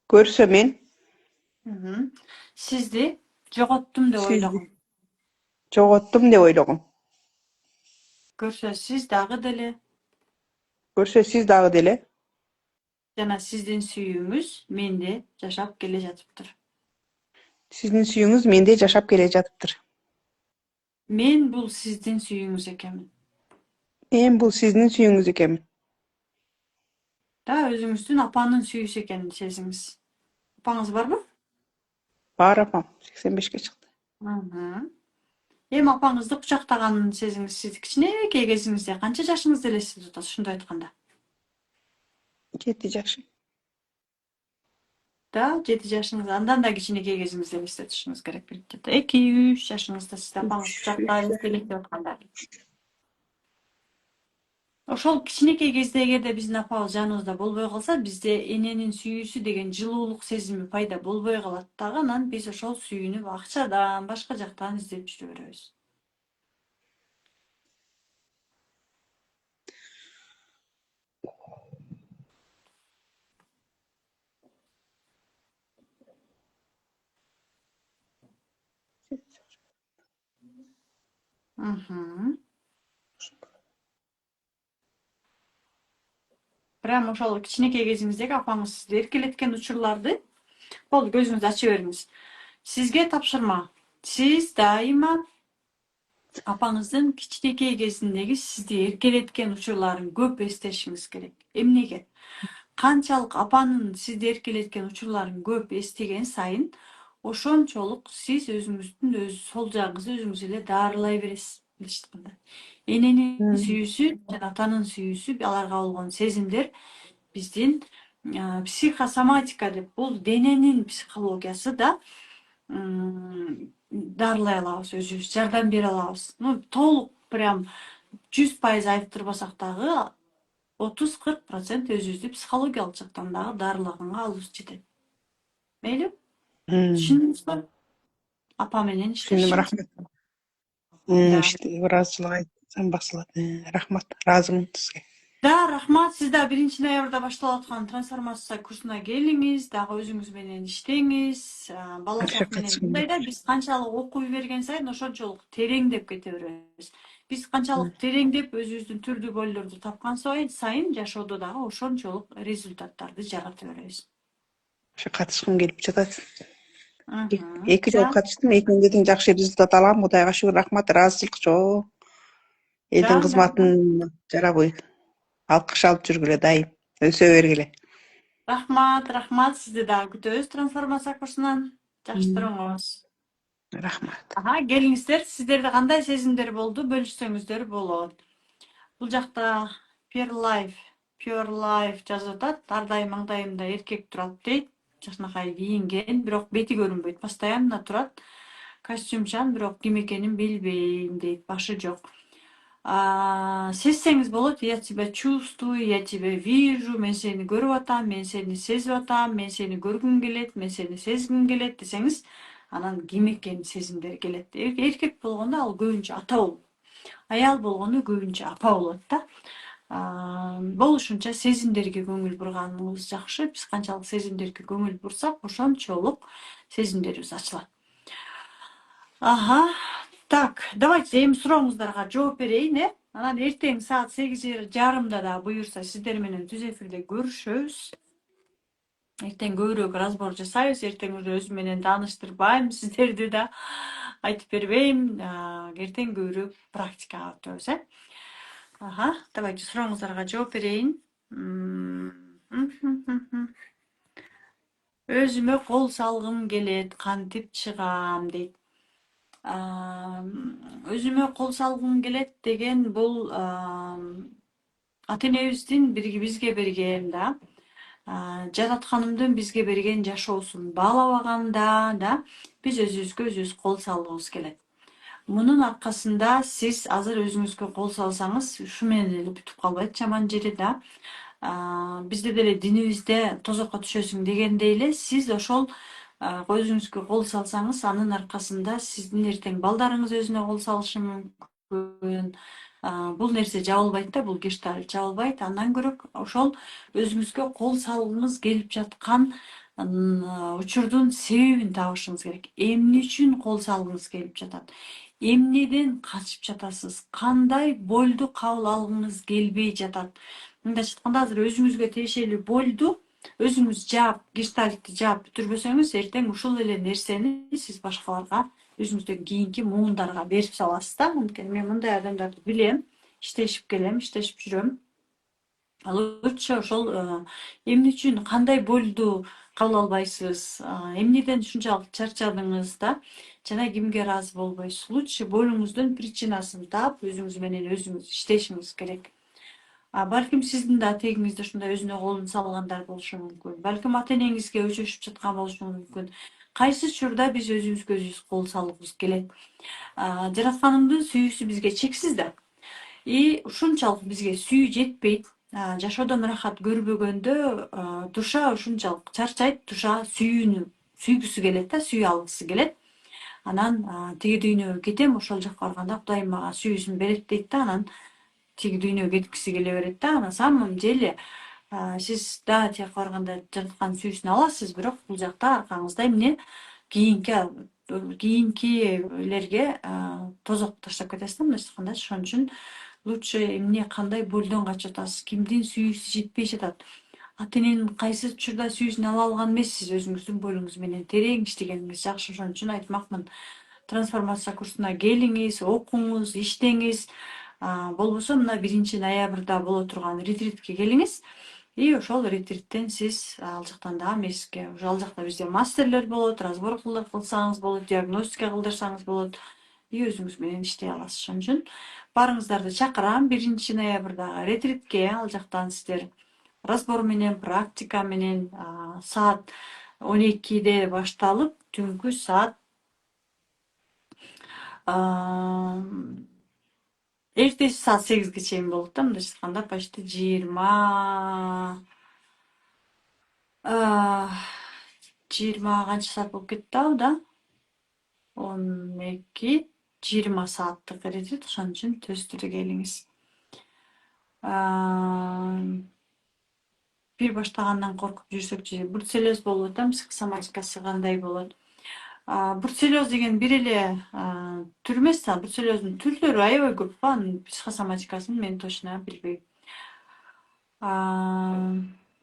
Speaker 3: görse men
Speaker 1: сизди жоготтум деп ойлогом.
Speaker 3: жоғоттум деп ойлогом.
Speaker 1: Көрсө сиз дагы деле
Speaker 3: Görse siz dagı dele,
Speaker 1: жана сиздин сүйүүңүз менде жашап келе жатыптыр.
Speaker 3: sizin suyunuz mende yaşap kele jatıptır.
Speaker 1: Мен бул сиздин сүйүүңүз экенмин.
Speaker 3: Men bu sizin suyunuz ekemin.
Speaker 1: Да, өзүңүздүн апанын сүйүүсү экенин сезиңиз. Апаңыз барбы?
Speaker 3: Бар apam, 85'e çıktı.
Speaker 1: Эми апаңызды кучактаганын сезиңиз. Сиз кичинекей кезиңизде канча жашыңызда элестетип атасыз, ушундай айтканда?
Speaker 3: 7 yaşı.
Speaker 1: Да, 7 жашыңызда, андан да кичинекей кезиңизде элестетишиңиz керек болуп жатат. 2-3 жашыңызда сиз апаңыз кучактап элестелек деп атканда. Ошол кичинекей кезде эгерде биздин апабыз жаныбызда болбой калса, бизде эненин сүйүүсү деген жылуулук сезими пайда болбой калат дагы, анан биз ошол сүйүүнү акчадан, башка жактан издеп жүрө беребиз. Прям ошол кичинекей кезиңиздеги апаңыз сизди эркелеткен учурларды болду көзүңүздү ача бериңиз. Сизге тапшырма. Сиз дайыма апаңыздын кичинекей кезиндеги сизди эркелеткен учурларын көп эстешиңиз керек. Эмнеге? Канчалык апанын сизди эркелеткен учурларын көп эстеген сайын ошончолук сиз өзүңүздүн сол жагыңызды өзүңүз эле даарылай бересиз. Эненин сүйүүсү жана атанын сүйүүсү, аларга болгон сезимдер биздин психосоматика деп, бул дененин психологиясы да дарылай алабыз, өзүбүз жардам бере алабыз. Толук прям 100% айыптырбасак дагы 30-40% өзүбүздү психологиялык жактан дагы дарылаганга алыбыз жетет. Мейли? Түшүндүңүзбү? Апа менен
Speaker 3: Түшүндүм,
Speaker 1: иштешим.
Speaker 3: рахмат. Ыраазычылык айтсам басылат. Рахмат, ыраазымын сизге.
Speaker 1: Да, рахмат. Сиз да 1-ноябрда башталып аткан трансформация курсуна келиңиз, дагы өзүңүз менен иштеңиз. Балачак менен мындай да, биз канчалык окуй берген сайын ошончолук тереңдеп кете беребиз. Биз канчалык тереңдеп өзүбүздүн түрдүү бөлүлөрдү тапкан сайын жашоодо дагы ошончолук результаттарды жарата беребиз.
Speaker 3: Ошо катышкым келип жатат. 2 жолу катыштым, экинчиден жакшы результат алам. Кудайга шүгүр, рахмат, ыраазычылык чоо. Элдин кызматын жарабый алкыш алып жүргүлө, дайым өсө бергиле.
Speaker 1: Рахмат. Сизди дагы күтөбүз трансформация курсунан. Жакшы туруңуз.
Speaker 3: Рахмат.
Speaker 1: Келиңиздер, сиздерде кандай сезимдер болду, бөлүшсөңүздөр болот. Бул жакта Pure Life жазып атат. Ар дайым маңдайымда эркек турат дейт. Жакшынакай кийинген, бирок бети көрүнбөйт, постоянно турат. Костюмчан, бирок ким экенин билбейм дейт, башы жок. Сезсеңиз болот, я тебя чувствую, я тебя вижу, мен сени көрүп атам, мен сени сезип атам, мен сени көргүм келет, мен сени сезгим келет десеңиз, анан ким экенин сезимдер келет. Эркек болгондо ал көбүнчө ата болот. Аял болгондо көбүнчө апа болот да. Болушунча сезимдерге көңүл бурганыбыз жакшы. Биз канчалык сезимдерге көңүл бурсак, ошончолук сезимдерибиз ачылат. Так, давайте эми сурооңуздарга жооп берейин, Анан эртең саат 8:30 да буюрса сиздер менен түз эфирде көрүшөбүз. Эртең көбүрөөк разбор жасайбыз, эртең уже өзүм менен тааныштырбайм сиздерди да, айтып бербейм. Эртең көбүрөөк практикага өтөбүз, Давайте сурооңуздарга жооп берейин. Өзүмө кол салгым келет, кантип чыгам дейт. Өзүмө кол салгым келет деген бул ата-энебиздин бизге берген да, жаратканымдын бизге берген жашоосун баалабаганда да биз өзүбүзгө өзүбүз кол салгыбыз келет. Мунун аркасында сиз азыр өзүңүзгө кол салсаңыз, ушу менен эле бүтүп калбайт жаман жери да. Бизде деле динибизде тозокко түшөсүң дегендей эле сиз ошол өзүңүзгө кол салсаңыз, анын аркасында сиздин эртең балдарыңыз өзүнө кол салышы мүмкүн. Бул нерсе жабылбайт да, бул гештальт жабылбайт. Андан көрө ошол өзүңүзгө кол салгыңыз келип жаткан учурдун себебин табышыңыз керек. Эмне үчүн кол салгыңыз келип жатат? Эмнеден качып жатасыз? Кандай болду кабыл алгыңыз келбей жатат? Мындайча айтканда, азыр өзүңүзгө тиешелүү болду өзүңүз жаап, гештальтты жаап бүтүрбөсөңүз, эртең ушул эле нерсени сиз башкаларга, өзүңүздөн кийинки муундарга берип саласыз да. Анткени мен мындай адамдарды билем, иштешип келем, иштешип жүрөм. Лучше ошол эмне үчүн, кандай болду кабыл албайсыз, эмнеден ушунчалык чарчадыңыз да, жана кимге ыраазы болбойсуз. Лучше болуңуздун причинасын таап, өзүңүз менен өзүңүз иштешиңиз керек. Балким сиздин да тегиңизде ушундай өзүнө колун салгандар болушу мүмкүн. Балким ата-энеңизге өчөшүп жаткан болушу мүмкүн. Кайсы учурда биз өзүбүзгө өзүбүз кол салгыбыз келет? Жаратканымдын сүйүүсү бизге чексиз да. Ушунчалык бизге сүйүү жетпейт. Жашоодон ырахат көрбөгөндө душа ушунчалык чарчайт, душа сүйгүсү келет да, сүйүү алгысы келет. Анан тиги дүйнөгө кетем, ошол жакка барганда Кудайым мага сүйүүсүн берет дейт да, анан тиги дүйнөгө кеткиси келе берет да. На самом деле сиз тияка барганда жараткан сүйүүсүн аласыз, бирок бул жакта аркаңызда эмне кийинки кийинкилерге тозок таштап кетесиз да, мындайча айтканда. Ошон үчүн лучше эмне кандай болдон качып атасыз, кимдин сүйүүсү жетпей жатат, ата эненин кайсы учурда сүйүүсүн ала алган эмессиз, өзүңүздүн боюңуз менен терең иштегениңиз жакшы. Ошон үчүн айтмакмын, трансформация курсуна келиңиз, окуңуз, иштеңиз. Болбосо мына 1 ноябрда боло турган ретритке келиңиз. И ошол ретриттен сиз ал жактан дагы эмеске, уже ал жакта бизде мастерлер болот, разбор кылсаңыз болот, диагностика кылдырсаңыз болот. И өзүңүз менен иштей аласыз. Ошон үчүн баарыңыздарды чакырам 1 ноябрдагы ретритке. Ал жактан сиздер разбор менен, практика менен саат 12-де башталып, түнкү саат эртеси саат 8-ге чейин болот да, мындайча айтканда почти 20 канча саат болуп кетти ау да? 12-20 сааттык ретрит. Ошон үчүн төз түрдө келиңиз. Бир баштагандан коркуп жүрсөкчү, бруцеллез болуп атам, психосоматикасы кандай болот? Бруцеллез деген бир эле түр эмес да, бруцеллездин түрлөрү аябай көп. Анын психосоматикасын мен точно билбейм.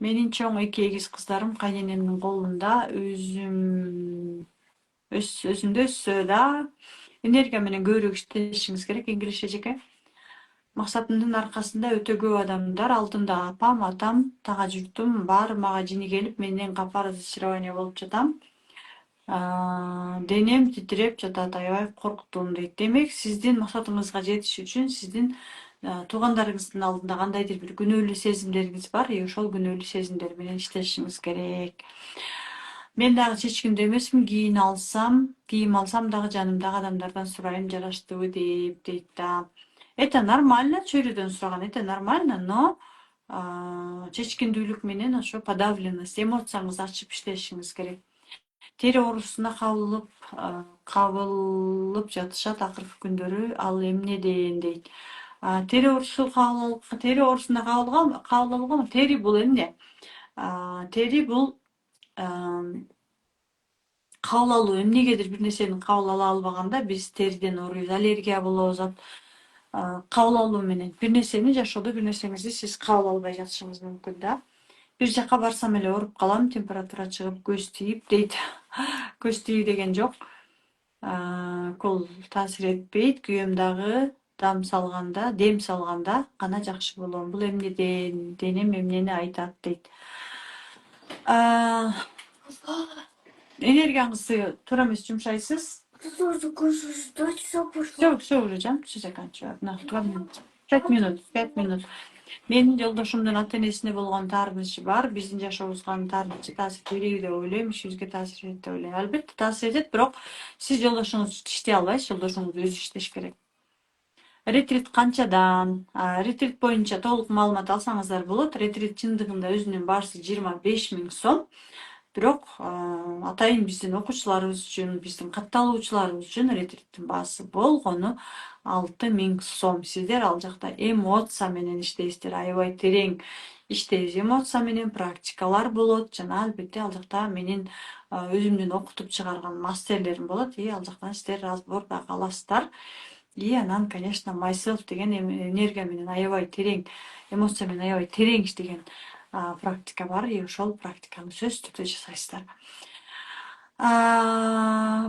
Speaker 1: Менин чоң 2 эгиз кыздарым кайненемдин колунда, өзүндө өссө да энергия менен көбүрөөк иштешиңиз керек. Инглишче жеке. Максатымдын аркасында өтө көп адамдар, алдымда апам, атам, тага журтум баары мага жини келип, менден капа разочарование болуп жатам. Денем титиреп жатат, аябай корктум дейт. Демек, сиздин максатыңызга жетиш үчүн сиздин туугандарыңыздын алдында кандайдыр бир күнөөлүү сезимдериңиз бар, и ошол күнөөлүү сезимдер менен иштешиңиз керек. Мен дагы чечкиндүү эмесмин, кийим алсам дагы жанымдагы адамдардан сурайм, жараштыбы деп, дейт да. Это нормально, чөйрөдөн сураган, это нормально, но чечкиндүүлүк менен ошо подавленность, эмоцияңызды ачып иштешиңиз керек. Тери оорусуна кабылып жатышат акыркы күндөрү, ал эмнеден дейт. Тери оорусуна кабыл тери бул эмне? Тери бул кабыл алуу, эмнегедир бир нерсени кабыл ала албаганда биз териден ооруйбуз, аллергия болобуз. Кабыл алуу менен бир нерсени жашоодо бир нерсеңизди сиз кабыл албай жатышыңыз мүмкүн да. Бир жака барсам эле ооруп калам, температура чыгып, көз тийип дейт. Көз тийүү деген жок. Кол таасир этпейт. Күйөөм дагы дем салганда гана жакшы болом. Бул эмнеден, денем эмнени айтат дейт. Энергияңызды туура эмес жумшайсыз. Все, уже жам, все заканчиваю. 5 минут. Менин жолдошумдун ата энесине болгон таарынычы бар. Биздин жашообузга таарынычы таасир береби деп ойлойм, ишибизге таасир этет деп ойлойм. Албетте таасир этет, бирок сиз жолдошуңуз иштей албайсыз, жолдошуңуз өзү иштеш керек. Ретрит канчадан? Ретрит боюнча толук маалымат алсаңыздар болот. Ретрит чындыгында өзүнүн баасы 25 000 сом. Бирок атайын биздин окуучуларыбыз үчүн, биздин катталуучуларыбыз үчүн ретриттин баасы болгону 6 000 сом. Сиздер ал жакта эмоция менен иштейсиздер, аябай терең иштейбиз. Эмоция менен практикалар болот жана албетте ал жакта менин өзүмдүн окутуп чыгарган мастерлерим болот. И ал жактан сиздер разбор дагы аласыздар. И анан, конечно, myself деген энергия менен аябай терең, эмоция менен аябай терең иштеген практика бар. И ошол практиканы сөзсүз түрдө жасайсыздар.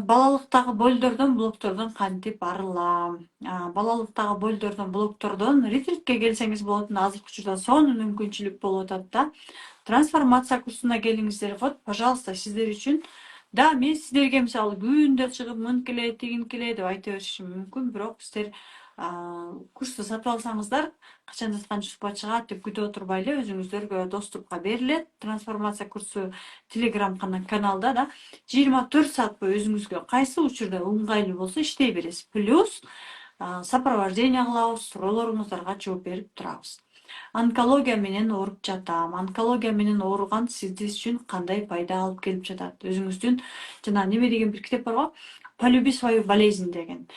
Speaker 1: Балалыктагы болдордон, блоктордон кантип арылам? Балалыктагы болдордон, блоктордон ретритке келсеңиз болот. Азыркы учурда сонун мүмкүнчүлүк болуп атат да. Трансформация курсуна келиңиздер. Вот, пожалуйста, сиздер үчүн. Да, мен сиздерге мисалы күндө чыгып мынкиле, тигинкиле деп айта беришим мүмкүн, бирок сиздер курсту сатып алсаңыздар, качан жаткан сухбат чыгат деп күтүп отурбай эле өзүңүздөргө доступка берилет. Трансформация курсу Telegram каналда да 24 саат бою өзүңүзгө кайсы учурда ыңгайлуу болсо иштей бересиз. Плюс сопровождение кылабыз, суроолоруңуздарга жооп берип турабыз. Онкология менен ооруп жатам. Онкология менен ооруган сиздер үчүн кандай пайда алып келип жатат? Өзүңүздүн жана неме деген бир китеп бар го? Полюби свою болезнь деген.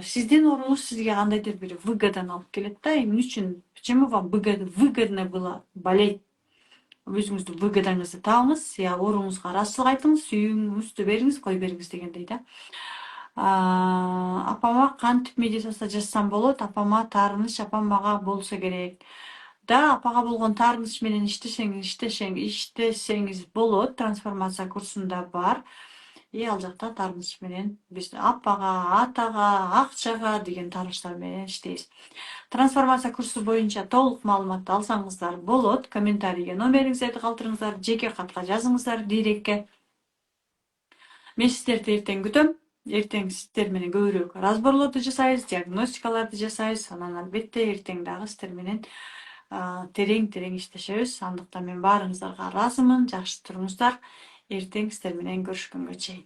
Speaker 1: Сиздин ооруңуз сизге кандайдыр бир выгоданы алып келет да. Эмне үчүн? Почему вам выгодно было болеть? өзүңүздүн выгодаңызды табыңыз, ооруңузга ыраазычылык айтыңыз, сүйүүңүздү бериңиз, кой бериңиз дегендей да. Апама кантип медитация жасасам болот? Апама таарыныч, апам мага болсо керек. Да, апага болгон таарыныч менен иштесеңиз болот. Трансформация курсунда бар. Ал жакта таарыныч менен биз апага, атага, акчага деген таарынычтар менен иштейбиз. Трансформация курсу боюнча толук маалыматты алсаңыздар болот. Комментарийге номериңиздерди калтырыңыздар, жеке катка жазыңыздар, дирекке. Мен сиздерди эртең күтөм. Эртең сиздер менен көбүрөөк разборлорду жасайбыз, диагностикаларды жасайбыз. Анан албетте эртең дагы сиздер менен терең иштешебиз. Андыктан мен баарыңыздарга ыраазымын. Жакшы туруңуздар. Эртең сиздер менен көрүшкөнгө чейин.